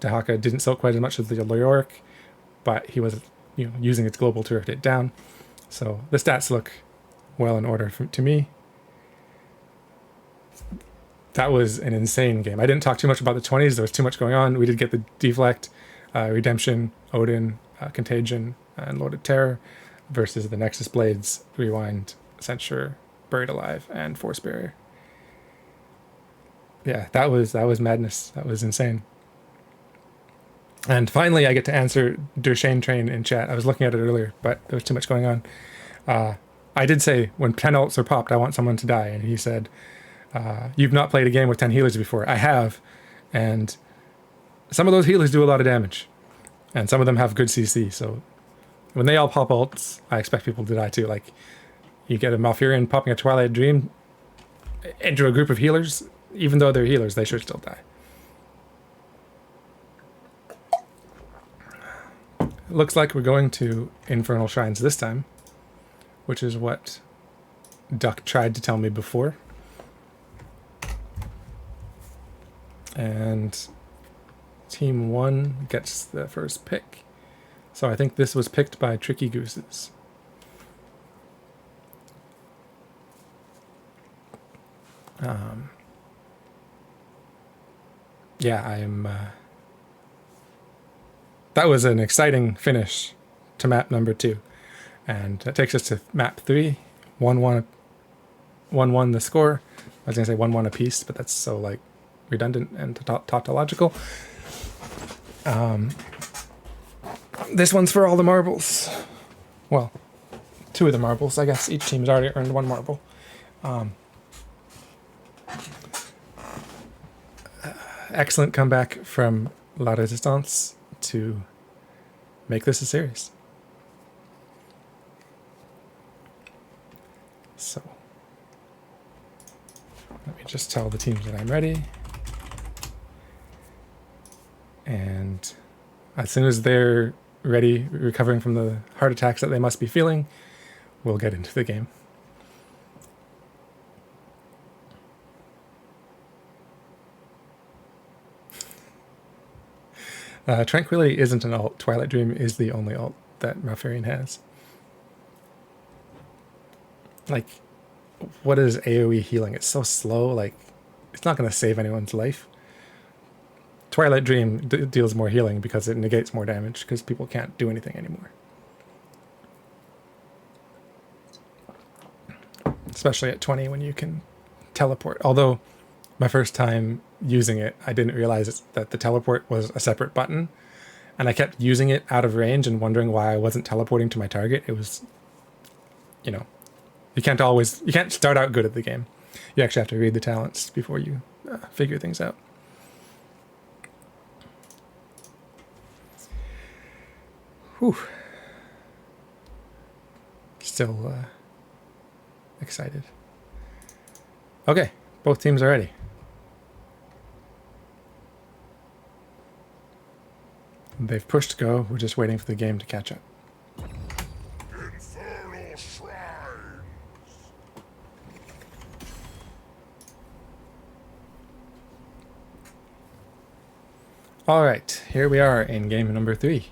[SPEAKER 1] Dahaka didn't soak quite as much as the Leoric, but he was using its global to rotate down. So the stats look well in order to me. That was an insane game. I didn't talk too much about the 20s. There was too much going on. We did get the Deflect, Redemption, Odin, Contagion, and Lord of Terror versus the Nexus Blades, Rewind, Censure, Buried Alive, and Force Barrier. Yeah, that was madness. That was insane. And finally, I get to answer Duchesne Train in chat. I was looking at it earlier, but there was too much going on. I did say, when 10 ults are popped, I want someone to die. And he said, you've not played a game with 10 healers before. I have. And some of those healers do a lot of damage. And some of them have good CC. So when they all pop ults, I expect people to die too. Like, you get a Malfurion popping a Twilight Dream into a group of healers. Even though they're healers, they should still die. looks like we're going to Infernal Shrines this time, which is what Duck tried to tell me before. And Team 1 gets the first pick. So I think this was picked by Tricky Gooses. Yeah, I'm... that was an exciting finish to map number 2. And that takes us to map 3. 1-1 the score. I was going to say 1-1 apiece, but that's so, like, redundant and tautological. This one's for all the marbles. Well, 2 of the marbles. I guess each team's already earned 1 marble. Excellent comeback from La Résistance to make this a series. So, let me just tell the teams that I'm ready. And as soon as they're ready, recovering from the heart attacks that they must be feeling, we'll get into the game. Tranquility isn't an alt. Twilight Dream is the only alt that Malfurion has. Like, what is AoE healing? It's so slow, like, it's not going to save anyone's life. Twilight Dream deals more healing because it negates more damage, because people can't do anything anymore. Especially at 20 when you can teleport. Although, my first time using it, I didn't realize that the teleport was a separate button. And I kept using it out of range and wondering why I wasn't teleporting to my target. It was, you know, you can't start out good at the game. You actually have to read the talents before you figure things out. Whew. Still excited. Okay, both teams are ready. They've pushed go. We're just waiting for the game to catch up.
[SPEAKER 4] Infernal Shrines.
[SPEAKER 1] All right, here we are in game number 3.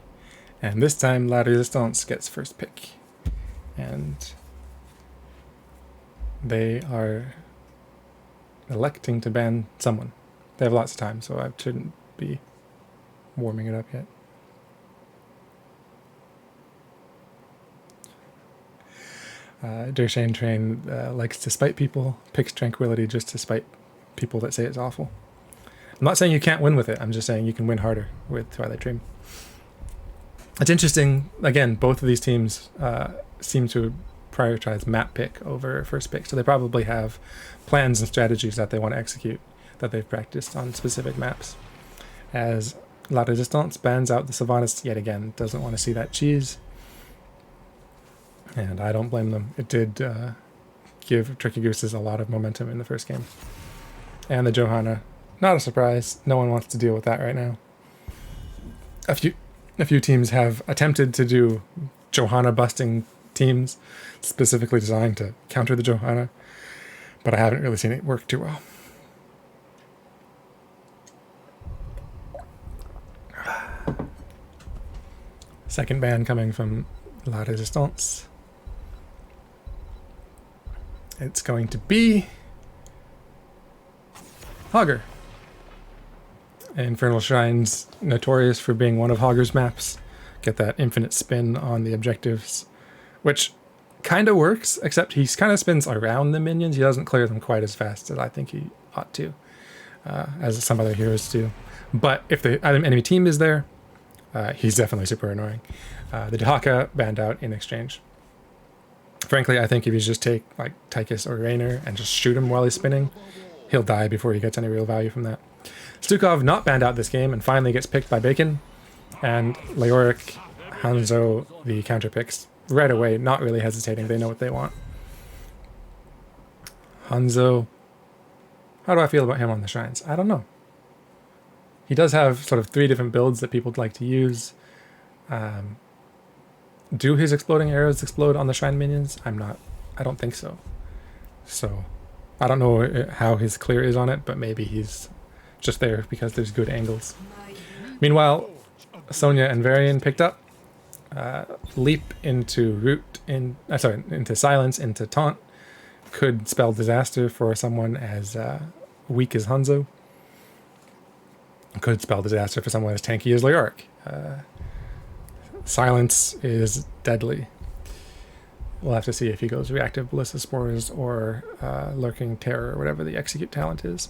[SPEAKER 1] And this time, La Résistance gets first pick. And they are electing to ban someone. They have lots of time, so I shouldn't be warming it up yet. Dershane Train likes to spite people, picks Tranquility just to spite people that say it's awful. I'm not saying you can't win with it, I'm just saying you can win harder with Twilight Dream. It's interesting, again, both of these teams seem to prioritize map pick over first pick, so they probably have plans and strategies that they want to execute that they've practiced on specific maps. As La Résistance bans out the Sylvanist yet again, doesn't want to see that cheese. And I don't blame them. It did give Tricky Gooses a lot of momentum in the first game. And the Johanna, not a surprise. No one wants to deal with that right now. A few teams have attempted to do Johanna busting teams, specifically designed to counter the Johanna, but I haven't really seen it work too well. Second ban coming from La Résistance. It's going to be Hogger. Infernal Shrines, notorious for being one of Hogger's maps. Get that infinite spin on the objectives, which kind of works, except he kind of spins around the minions. He doesn't clear them quite as fast as I think he ought to, as some other heroes do. But if the enemy team is there, he's definitely super annoying. The Dahaka banned out in exchange. Frankly, I think if you just take like Tychus or Raynor and just shoot him while he's spinning, he'll die before he gets any real value from that. Stukov not banned out this game and finally gets picked by Bacon. And Leoric, Hanzo, the counter picks right away, not really hesitating. They know what they want. Hanzo, how do I feel about him on the Shrines? I don't know. He does have sort of 3 different builds that people would like to use. do his exploding arrows explode on the shrine minions? I don't think so. So I don't know how his clear is on it, but maybe he's just there because there's good angles. Meanwhile, Sonya and Varian picked up. Leap into root into silence, into taunt. Could spell disaster for someone as weak as Hanzo. Could spell disaster for someone as tanky as Leoric. Silence is deadly. We'll have to see if he goes reactive Ballista Spores or Lurking Terror, or whatever the execute talent is.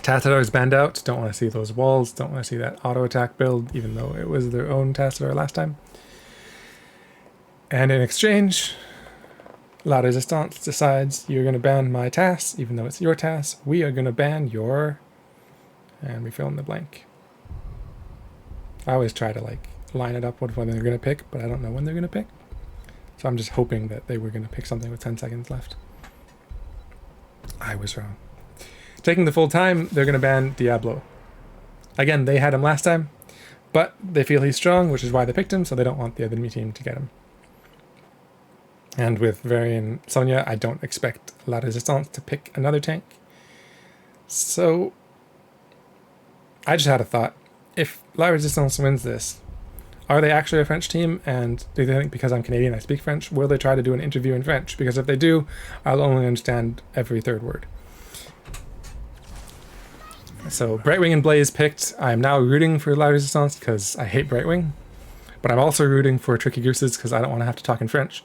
[SPEAKER 1] Tacitar's banned out. Don't want to see those walls. Don't want to see that auto attack build, even though it was their own Tacitar last time. And in exchange, La Résistance decides you're going to ban my TAS, even though it's your TAS. We are going to ban your... And we fill in the blank. I always try to like line it up with when they're going to pick, but I don't know when they're going to pick. So I'm just hoping that they were going to pick something with 10 seconds left. I was wrong. Taking the full time, they're going to ban Diablo. Again, they had him last time, but they feel he's strong, which is why they picked him, so they don't want the enemy team to get him. And with Varian Sonya, I don't expect La Résistance to pick another tank. So I just had a thought. If La Résistance wins this, are they actually a French team? And do they think because I'm Canadian I speak French? Will they try to do an interview in French? Because if they do, I'll only understand every third word. So Brightwing and Blaze picked. I'm now rooting for La Résistance because I hate Brightwing. But I'm also rooting for Tricky Gooses because I don't want to have to talk in French.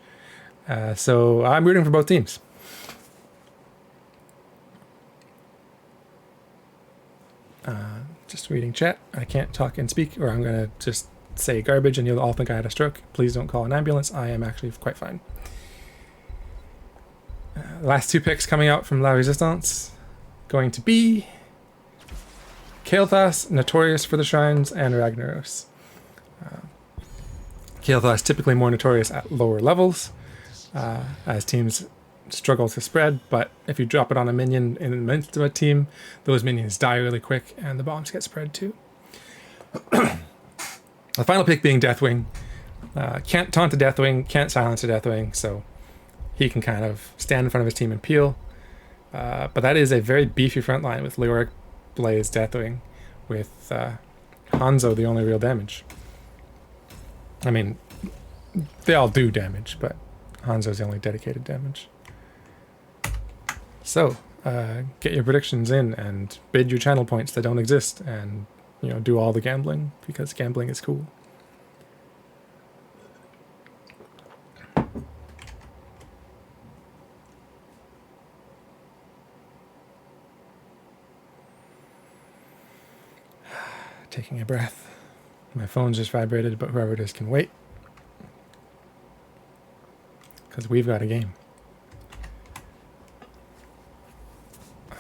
[SPEAKER 1] So I'm rooting for both teams. Just reading chat. I can't talk and speak, or I'm going to just say garbage and you'll all think I had a stroke. Please don't call an ambulance. I am actually quite fine. Last two picks coming out from La Résistance. Going to be Kael'thas, notorious for the shrines, and Ragnaros. Kael'thas typically more notorious at lower levels, as teams struggle to spread, but if you drop it on a minion in the midst of a team, those minions die really quick and the bombs get spread too. The final pick being Deathwing. Can't taunt a Deathwing, can't silence a Deathwing, so he can kind of stand in front of his team and peel. But that is a very beefy front line with Leoric, Blaze, Deathwing, with Hanzo the only real damage. I mean, they all do damage, but Hanzo's the only dedicated damage. So, get your predictions in and bid your channel points that don't exist, and do all the gambling because gambling is cool. Taking a breath. My phone just vibrated, but whoever it is can wait. Because we've got a game.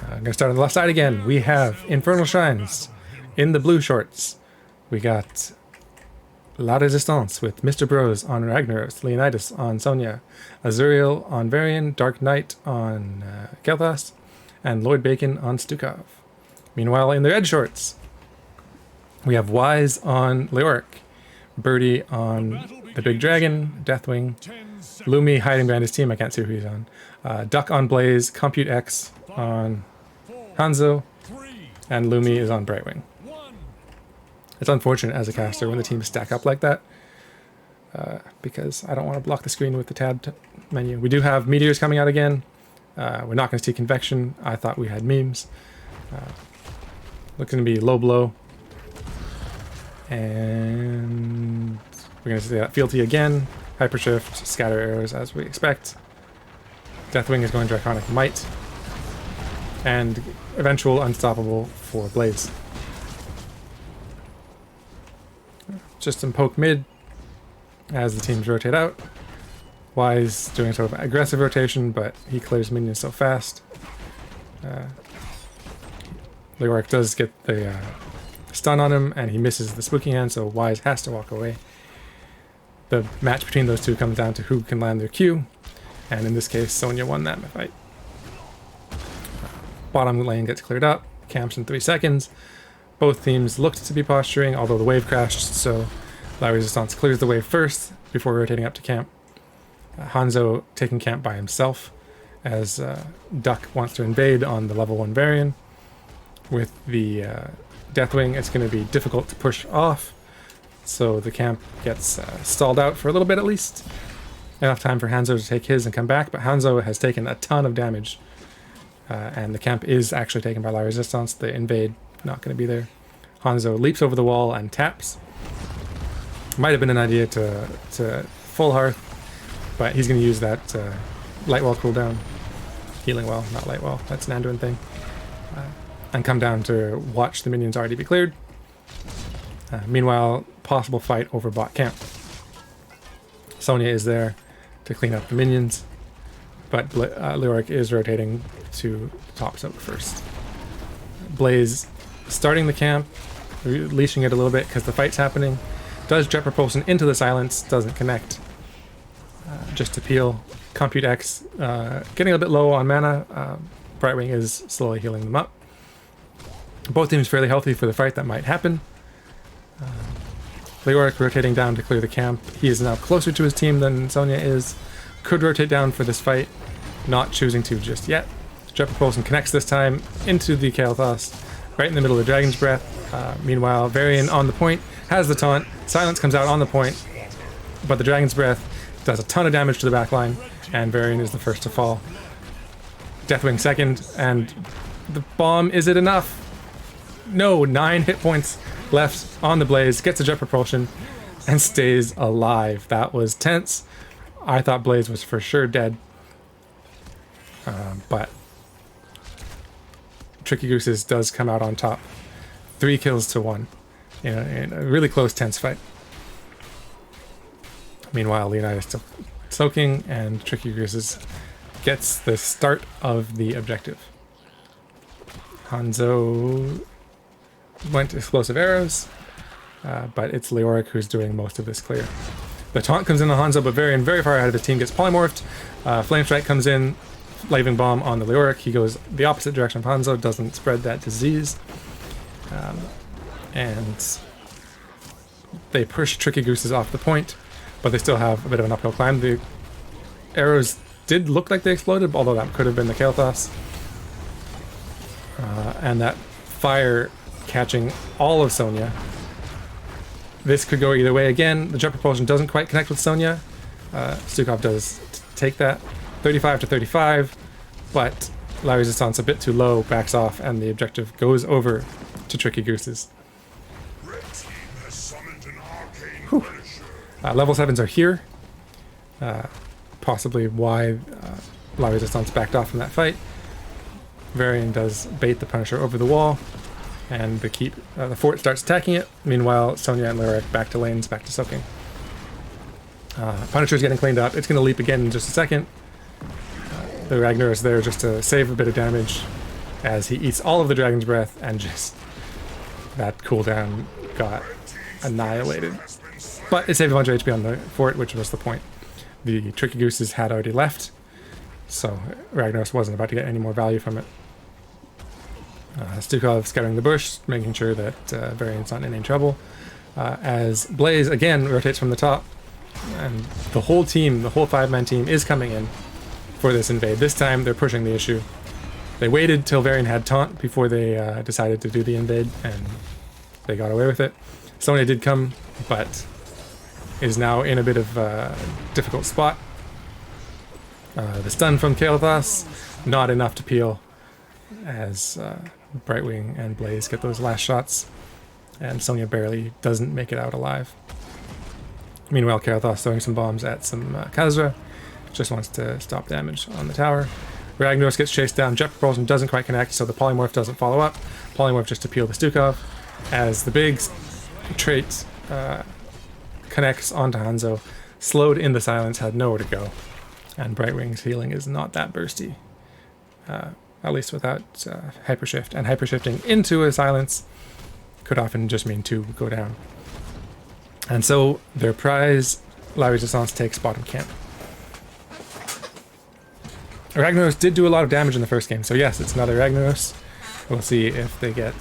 [SPEAKER 1] I'm going to start on the left side again. We have Infernal Shrines in the blue shorts. We got La Résistance with Mr. Bros on Ragnaros, Leonidas on Sonya, Azuriel on Varian, Dark Knight on Kael'thas, and Lloyd Bacon on Stukov. Meanwhile, in the red shorts, we have Wise on Leoric, Birdie on the Big Dragon, Deathwing, Lumi hiding behind his team, I can't see who he's on, Duck on Blaze, Compute X on Hanzo, and Lumi is on Brightwing. It's unfortunate as a caster when the teams stack up like that, because I don't want to block the screen with the tab menu. We do have Meteors coming out again. We're not going to see Convection. I thought we had Memes. Looking to be Low Blow. And we're going to see that Fealty again. Hypershift, Scatter Arrows as we expect. Deathwing is going Draconic Might. And eventual Unstoppable for Blaze. Just some poke mid as the teams rotate out. Wise doing sort of aggressive rotation, but he clears minions so fast. Leoric does get the stun on him, and he misses the spooky hand, so Wise has to walk away. The match between those two comes down to who can land their Q, and in this case, Sonya won that fight. Bottom lane gets cleared up, camps in 3 seconds. Both teams looked to be posturing, although the wave crashed, so La Résistance clears the wave first before rotating up to camp. Hanzo taking camp by himself as Duck wants to invade on the level 1 Varian. With the Deathwing, it's going to be difficult to push off, so the camp gets stalled out for a little bit at least. Enough time for Hanzo to take his and come back, but Hanzo has taken a ton of damage, and the camp is actually taken by La Résistance. The invade, not going to be there. Hanzo leaps over the wall and taps. Might have been an idea to full hearth, but he's going to use that light wall cooldown. Healing well, not light wall. That's an Anduin thing. And come down to watch the minions already be cleared. Meanwhile, possible fight over bot camp. Sonya is there to clean up the minions, but Leoric is rotating to top soak first. Blaze starting the camp, leashing it a little bit because the fight's happening. Does jet propulsion into the silence, doesn't connect. Just to peel. Compute X getting a bit low on mana. Brightwing is slowly healing them up. Both teams fairly healthy for the fight that might happen. Leoric rotating down to clear the camp. He is now closer to his team than Sonya is. Could rotate down for this fight, not choosing to just yet. Jet propulsion connects this time into the Kael'thas, right in the middle of the Dragon's Breath. Meanwhile, Varian on the point, has the taunt. Silence comes out on the point, but the Dragon's Breath does a ton of damage to the backline, and Varian is the first to fall. Deathwing second, and the bomb, is it enough? No, 9 hit points left on the Blaze, gets a jet propulsion, and stays alive. That was tense. I thought Blaze was for sure dead, but Tricky Gooses does come out on top. 3 kills to 1 in a really close, tense fight. Meanwhile, Leonidas still soaking, and Tricky Gooses gets the start of the objective. Hanzo went explosive arrows, but it's Leoric who's doing most of this clear. The taunt comes in on Hanzo, but Varian very far ahead of his team gets polymorphed. Flame Strike comes in, Living Bomb on the Leoric. He goes the opposite direction of Hanzo, doesn't spread that disease. And they push Tricky Gooses off the point, but they still have a bit of an uphill climb. The arrows did look like they exploded, although that could have been the Kael'thas. And that fire catching all of Sonya. This could go either way again. The jet propulsion doesn't quite connect with Sonya. Stukov does take that. 35 to 35, but La Résistance a bit too low, backs off, and the objective goes over to Tricky Gooses. Level 7s are here. Possibly why La Résistance backed off from that fight. Varian does bait the Punisher over the wall, and the fort starts attacking it. Meanwhile, Sonya and Leoric back to lanes, back to soaking. Punisher's getting cleaned up. It's going to leap again in just a second. The Ragnar is there just to save a bit of damage as he eats all of the Dragon's Breath, and just that cooldown got annihilated. But it saved a bunch of HP on the fort, which was the point. The Tricky Gooses had already left, so Ragnaros wasn't about to get any more value from it. Stukov scouting the bush, making sure that Varian's not in any trouble. As Blaze again rotates from the top, and the whole team, the whole 5-man team, is coming in for this invade. This time they're pushing the issue. They waited till Varian had taunt before they decided to do the invade, and they got away with it. Sonya did come, but is now in a bit of a difficult spot. The stun from Kael'thas, not enough to peel, as Brightwing and Blaze get those last shots, and Sonya barely doesn't make it out alive. Meanwhile, Kael'thas throwing some bombs at some Khazra, just wants to stop damage on the tower. Ragnaros gets chased down, jet propulsion doesn't quite connect, so the polymorph doesn't follow up. Polymorph just to peel the Stukov, as the big trait connects onto Hanzo, slowed in the silence, had nowhere to go, and Brightwing's healing is not that bursty, at least without hypershift, and hypershifting into a silence could often just mean 2 go down. And so their prize, La Résistance, takes bottom camp. Ragnaros did do a lot of damage in the first game, so yes, it's another Ragnaros. We'll see if they get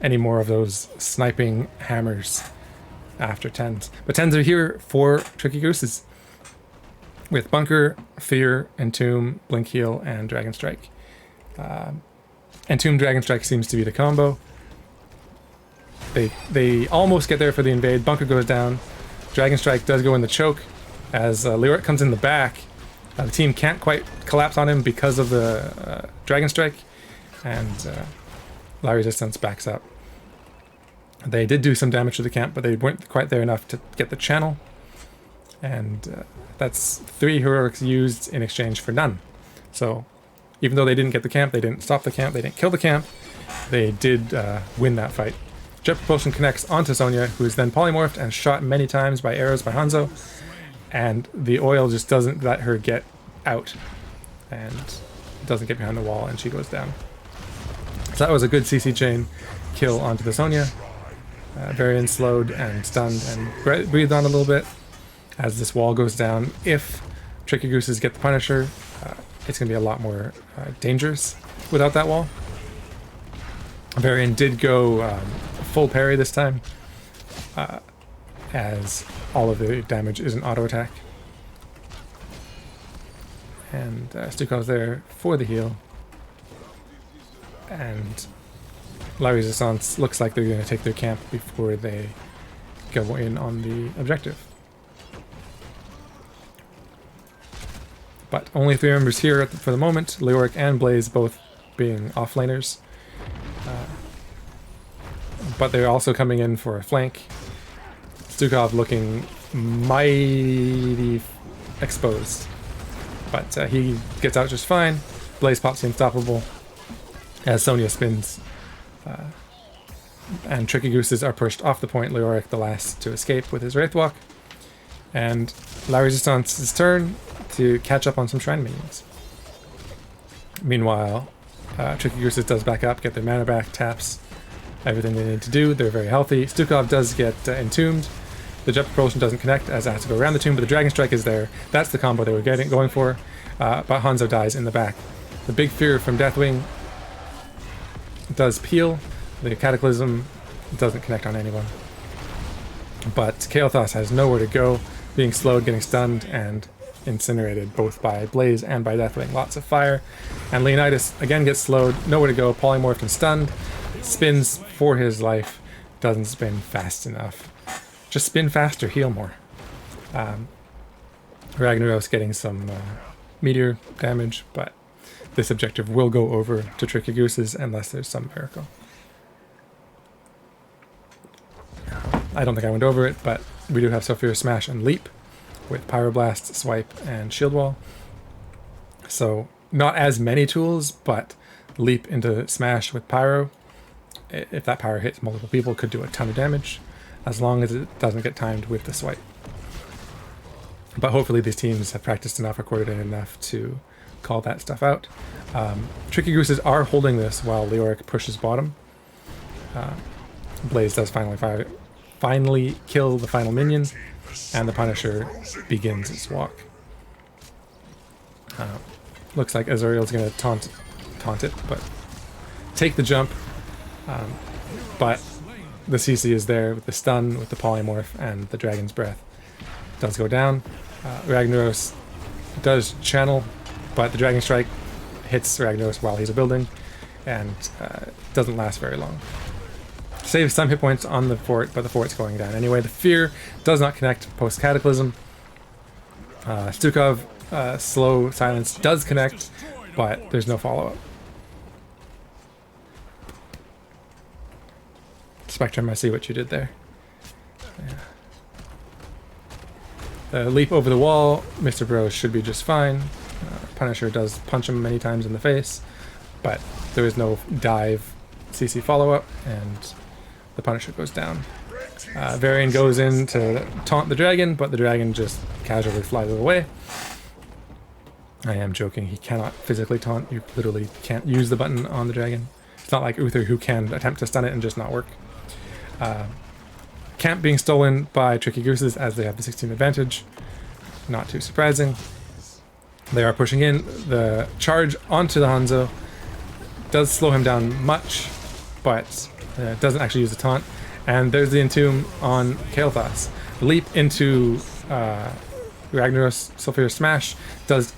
[SPEAKER 1] any more of those sniping hammers after 10s. But 10s are here for Tricky Gooses. With Bunker, Fear, Entomb, Blink Heal, and Dragon Strike. Entomb Dragon Strike seems to be the combo. They almost get there for the invade. Bunker goes down. Dragon Strike does go in the choke. As Leoric comes in the back, the team can't quite collapse on him because of the Dragon Strike. And Résistance backs up. They did do some damage to the camp, but they weren't quite there enough to get the channel. And that's 3 heroics used in exchange for none. So even though they didn't get the camp, they didn't stop the camp, they didn't kill the camp, they did win that fight. Jet Propulsion connects onto Sonya, who is then polymorphed and shot many times by arrows by Hanzo. And the oil just doesn't let her get out. And doesn't get behind the wall, and she goes down. So that was a good CC chain kill onto the Sonya. Varian slowed and stunned and breathed on a little bit as this wall goes down. If Tricky Gooses get the Punisher, it's going to be a lot more dangerous without that wall. Varian did go full parry this time, as all of the damage is an auto attack. And Stukov's there for the heal. And La Résistance looks like they're going to take their camp before they go in on the objective. But only 3 members here for the moment, Leoric and Blaze both being offlaners. But they're also coming in for a flank. Stukov looking mighty exposed. But he gets out just fine. Blaze pops the Unstoppable as Sonya spins. And Tricky Gooses are pushed off the point. Leoric the last to escape with his Wraithwalk. And La Résistance's turn to catch up on some Shrine minions. Meanwhile, Tricky Gooses does back up, get their mana back, taps everything they need to do. They're very healthy. Stukov does get entombed. The Jet Propulsion doesn't connect as it has to go around the tomb, but the Dragon Strike is there. That's the combo they were going for. But Hanzo dies in the back. The Big Fear from Deathwing does peel. The Cataclysm doesn't connect on anyone. But Kael'thas has nowhere to go, being slowed, getting stunned, and incinerated both by Blaze and by Deathwing. Lots of fire. And Leonidas again gets slowed, nowhere to go, polymorphed and stunned. Spins for his life, doesn't spin fast enough. Just spin faster, heal more. Ragnaros getting some meteor damage, but this objective will go over to Tricky Gooses unless there's some miracle. I don't think I went over it, but we do have Sophia Smash and Leap with Pyroblast, Swipe, and Shield Wall. So not as many tools, but Leap into Smash with Pyro, if that Pyro hits multiple people, could do a ton of damage, as long as it doesn't get timed with the Swipe. But hopefully these teams have practiced enough or coordinated enough to call that stuff out. Tricky Gooses are holding this while Leoric pushes bottom. Blaze does finally kill the final minion, and the Punisher begins its walk. Looks like Azoriel's going to taunt it, but take the jump. But the CC is there with the stun, with the polymorph, and the Dragon's Breath. Does go down. Ragnaros does channel, but the Dragon Strike hits Ragnaros while he's a building, and doesn't last very long. Saves some hit points on the fort, but the fort's going down anyway. The Fear does not connect post Cataclysm. Stukov slow silence does connect, but there's no follow-up. Spectrum, I see what you did there. Yeah. The leap over the wall, Mr. Bros should be just fine. Punisher does punch him many times in the face, but there is no dive CC follow-up, and the Punisher goes down. Varian goes in to taunt the dragon, but the dragon just casually flies away. I am joking, he cannot physically taunt. You literally can't use the button on the dragon. It's not like Uther, who can attempt to stun it and just not work. Camp being stolen by Tricky Gooses as they have the 16 advantage. Not too surprising. They are pushing in. The charge onto the Hanzo does slow him down much, but Doesn't actually use the taunt. And there's the Entomb on Kael'thas. Leap into Ragnaros Sulfur Smash does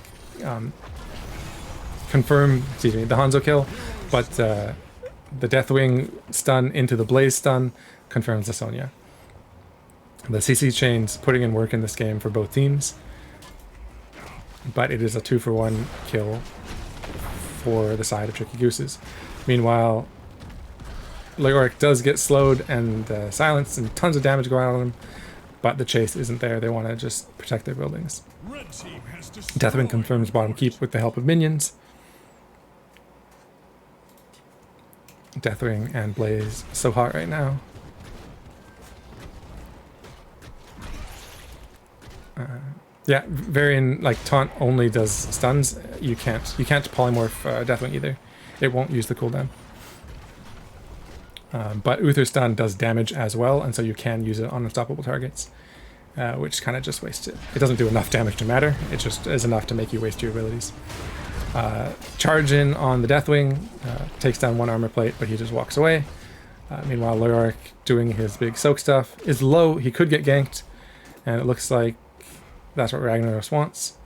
[SPEAKER 1] confirm, excuse me, the Hanzo kill, but the Deathwing stun into the Blaze stun confirms the Sonya. The CC chain's putting in work in this game for both teams, but it is a 2-for-1 kill for the side of Tricky Gooses. Meanwhile, Leoric does get slowed and silenced, and tons of damage go out on him, but the chase isn't there. They want to just protect their buildings. Deathwing confirms bottom keep with the help of minions. Deathwing and Blaze so hot right now. Yeah, Varian, like, taunt only does stuns. You can't polymorph Deathwing either. It won't use the cooldown. But Uther stun does damage as well, and so you can use it on unstoppable targets, which kind of just wastes it. It doesn't do enough damage to matter. It just is enough to make you waste your abilities. Charge in on the Deathwing, takes down one armor plate, but he just walks away. Meanwhile, Leoric, doing his big soak stuff, is low. He could get ganked, and it looks like that's what Ragnaros wants.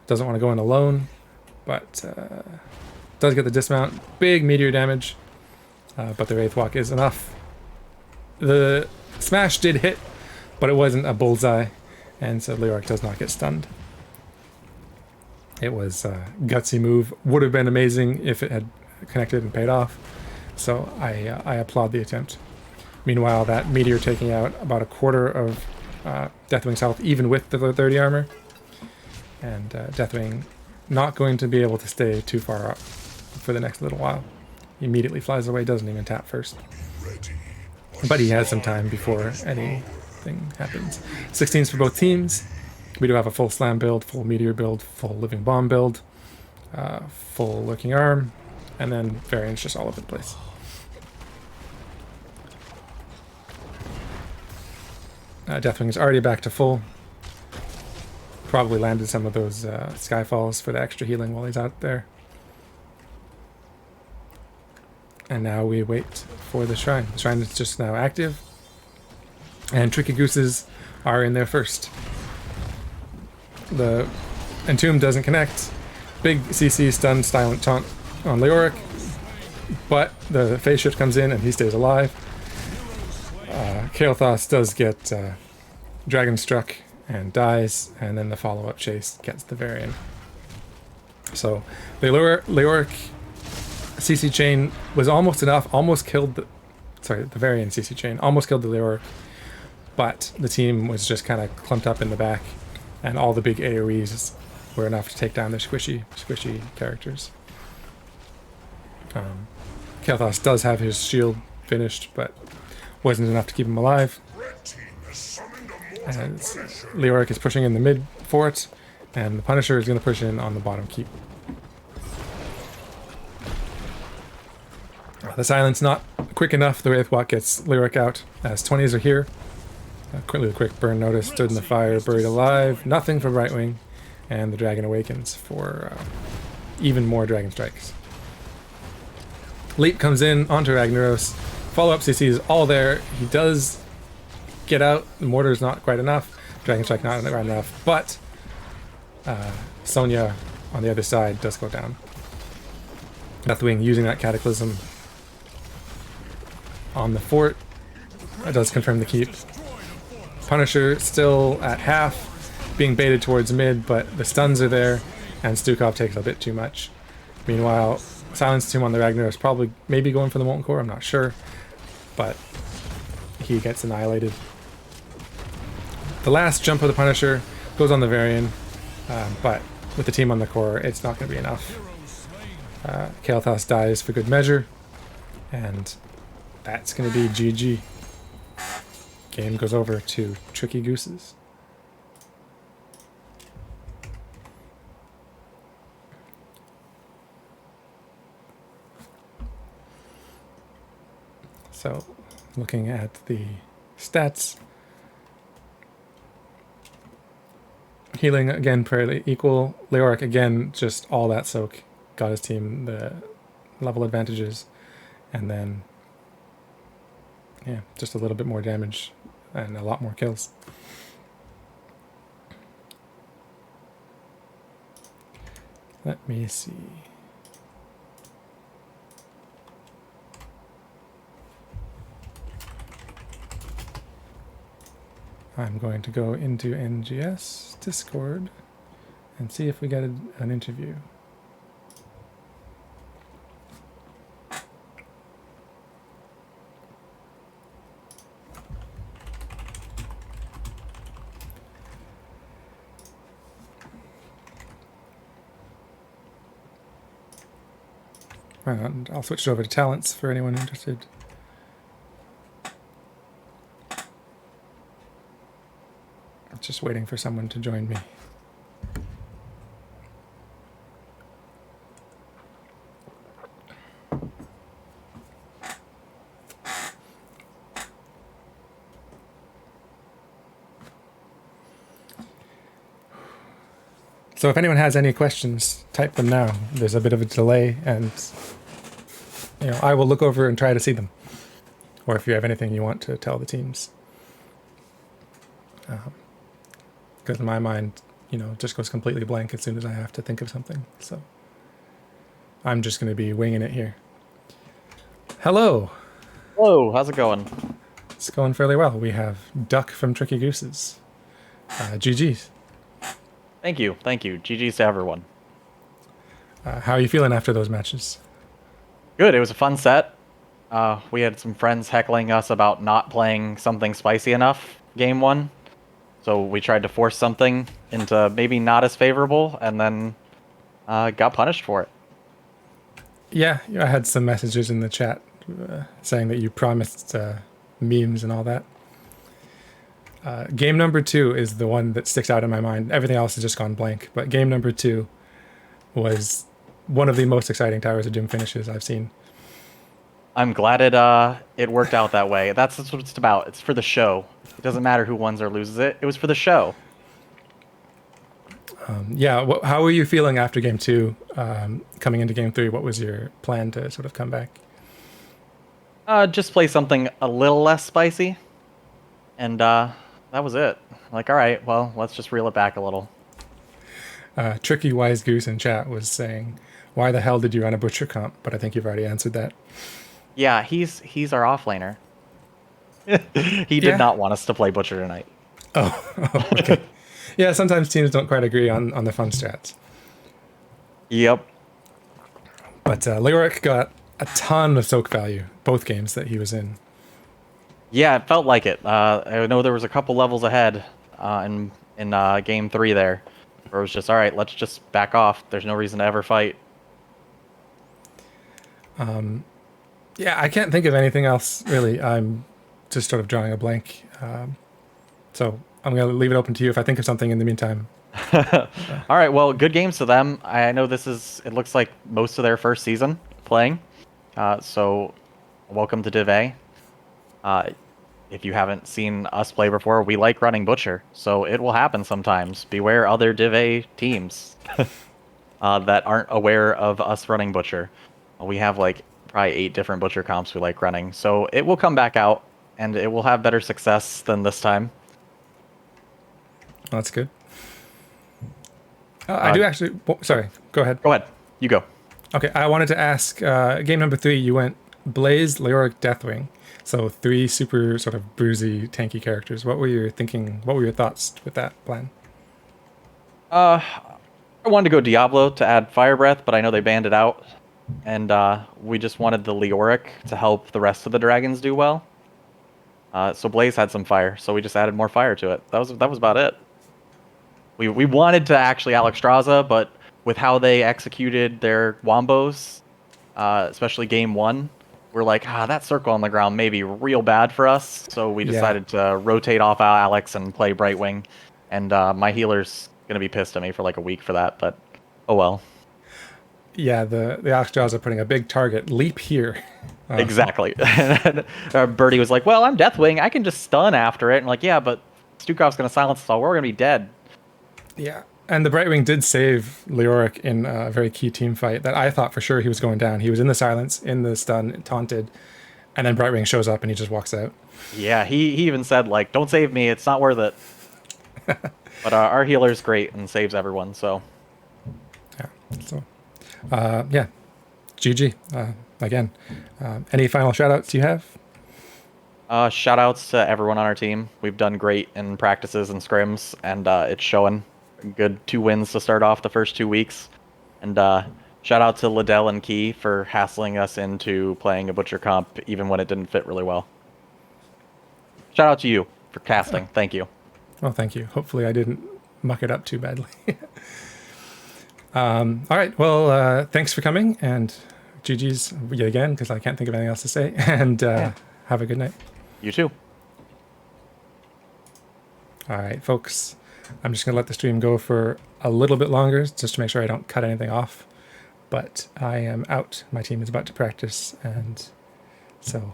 [SPEAKER 1] Doesn't want to go in alone, but does get the dismount. Big meteor damage, but the Wraith Walk is enough. The smash did hit, but it wasn't a bullseye, and so Leoric does not get stunned. It was a gutsy move. Would have been amazing if it had connected and paid off, so I applaud the attempt. Meanwhile, that meteor taking out about a quarter of Deathwing's health, even with the 30 armor. And Deathwing not going to be able to stay too far up for the next little while. He immediately flies away, doesn't even tap first. But he has some time before anything happens. 16s for both teams. We do have a full slam build, full meteor build, full living bomb build, full lurking arm, and then variants just all over the place. Deathwing is already back to full. Probably landed some of those Skyfalls for the extra healing while he's out there. And now we wait for the Shrine. The Shrine is just now active. And Tricky Gooses are in there first. The Entomb doesn't connect. Big CC stun silent taunt on Leoric. But the phase shift comes in and he stays alive. Kael'thas does get Dragon Struck and dies, and then the follow-up chase gets the Varian. So the Leoric CC chain was almost enough, almost killed the Varian CC chain, almost killed the Leoric, but the team was just kind of clumped up in the back, and all the big AoEs were enough to take down the squishy characters. Kael'thas does have his shield finished, but wasn't enough to keep him alive. And Leoric is pushing in the mid fort, and the Punisher is going to push in on the bottom keep. The silence not quick enough. The Wraith Walk gets Leoric out as 20s are here. Quick burn notice, stood in the fire, buried alive. Nothing from Brightwing, and the Dragon awakens for even more Dragon Strikes. Leap comes in onto Ragnaros. Follow-up CC is all there. He does get out. The mortar is not quite enough. Dragon Strike not quite enough. But Sonya on the other side does go down. Deathwing using that Cataclysm on the fort. That does confirm the keep. Punisher still at half, being baited towards mid, but the stuns are there, and Stukov takes a bit too much. Meanwhile, Silence Tomb on the Ragnaros probably maybe going for the Molten Core, I'm not sure. But he gets annihilated. The last jump of the Punisher goes on the Varian, but with the team on the core, it's not going to be enough. Kael'thas dies for good measure, and that's going to be GG. Game goes over to Tricky Gooses. So, looking at the stats, healing again fairly equal. Leoric again, just all that soak got his team the level advantages, and then Yeah, just a little bit more damage and a lot more kills. Let me see. I'm going to go into NGS Discord and see if we get an interview. And I'll switch it over to talents for anyone interested. Just waiting for someone to join me. So if anyone has any questions, type them now. There's a bit of a delay, and I will look over and try to see them. Or if you have anything you want to tell the teams. Because in my mind, it just goes completely blank as soon as I have to think of something. So I'm just going to be winging it here. Hello.
[SPEAKER 5] Hello, how's it going?
[SPEAKER 1] It's going fairly well. We have Duck from Tricky Gooses. GG's.
[SPEAKER 5] Thank you. GG's to everyone.
[SPEAKER 1] How are you feeling after those matches?
[SPEAKER 5] Good, it was a fun set. We had some friends heckling us about not playing something spicy enough game one. So we tried to force something into maybe not as favorable, and then got punished for it.
[SPEAKER 1] Yeah, I had some messages in the chat saying that you promised memes and all that. Game number 2 is the one that sticks out in my mind. Everything else has just gone blank. But game number 2 was one of the most exciting Towers of Doom finishes I've seen.
[SPEAKER 5] I'm glad it worked out that way. That's what it's about. It's for the show. It doesn't matter who wins or loses it. It was for the show.
[SPEAKER 1] How were you feeling after game 2? Coming into game 3, what was your plan to sort of come back?
[SPEAKER 5] Just play something a little less spicy. And that was it. Like, all right, well, let's just reel it back a little.
[SPEAKER 1] Tricky Wise Goose in chat was saying, why the hell did you run a butcher comp? But I think you've already answered that.
[SPEAKER 5] Yeah, he's our offlaner. He did not want us to play butcher tonight.
[SPEAKER 1] Oh, okay. Yeah, sometimes teams don't quite agree on the fun strats.
[SPEAKER 5] Yep.
[SPEAKER 1] But Leoric got a ton of soak value, both games that he was in.
[SPEAKER 5] Yeah, it felt like it. I know there was a couple levels ahead in game 3 there, where it was just, all right, let's just back off. There's no reason to ever fight.
[SPEAKER 1] Yeah, I can't think of anything else, really. I'm just sort of drawing a blank. So I'm going to leave it open to you if I think of something in the meantime.
[SPEAKER 5] All right, well, good games to them. I know it looks like most of their first season playing. So welcome to Div A. If you haven't seen us play before, we like running Butcher. So it will happen sometimes. Beware other Div A teams that aren't aware of us running Butcher. We have like probably 8 different Butcher comps we like running. So it will come back out, and it will have better success than this time.
[SPEAKER 1] Well, that's good. I do actually... sorry, go ahead.
[SPEAKER 5] Go ahead. You go.
[SPEAKER 1] Okay, I wanted to ask, game number 3, you went Blaze, Leoric, Deathwing. So 3 super sort of bruisey, tanky characters. What were you thinking? What were your thoughts with that plan?
[SPEAKER 5] I wanted to go Diablo to add Fire Breath, but I know they banned it out. And we just wanted the Leoric to help the rest of the dragons do well. So Blaze had some fire, so we just added more fire to it. That was about it. We wanted to actually Alexstrasza, but with how they executed their wombos, especially game 1, we're like, that circle on the ground may be real bad for us. So we decided to rotate off Alex and play Brightwing. And my healer's going to be pissed at me for like a week for that, but oh well.
[SPEAKER 1] Yeah, the Alexstrasza are putting a big target. Leap here.
[SPEAKER 5] Exactly. Birdie was like, well, I'm Deathwing. I can just stun after it. And like, yeah, but Stukov's going to silence us all. We're going to be dead.
[SPEAKER 1] Yeah, and the Brightwing did save Leoric in a very key team fight that I thought for sure he was going down. He was in the silence, in the stun, taunted, And then Brightwing shows up and he just walks out.
[SPEAKER 5] Yeah, he even said, like, don't save me, it's not worth it. But our healer's great and saves everyone, so.
[SPEAKER 1] Yeah. So, yeah. GG. Again. Any final shout-outs you have?
[SPEAKER 5] Shout outs to everyone on our team. We've done great in practices and scrims, and it's showing. Good 2 wins to start off the first 2 weeks. And shout out to Liddell and Key for hassling us into playing a Butcher comp even when it didn't fit really well. Shout out to you for casting. Thank you.
[SPEAKER 1] Well, thank you. Hopefully I didn't muck it up too badly. All right. Well, thanks for coming, and GG's yet again, because I can't think of anything else to say. And have a good night.
[SPEAKER 5] You too.
[SPEAKER 1] All right, folks. I'm just going to let the stream go for a little bit longer, just to make sure I don't cut anything off. But I am out. My team is about to practice, and so...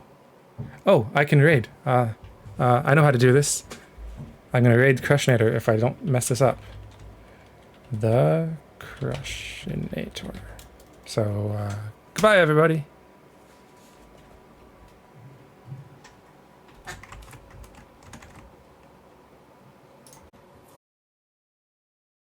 [SPEAKER 1] Oh, I can raid. I know how to do this. I'm going to raid Crushinator if I don't mess this up. The Crushinator. So, goodbye, everybody.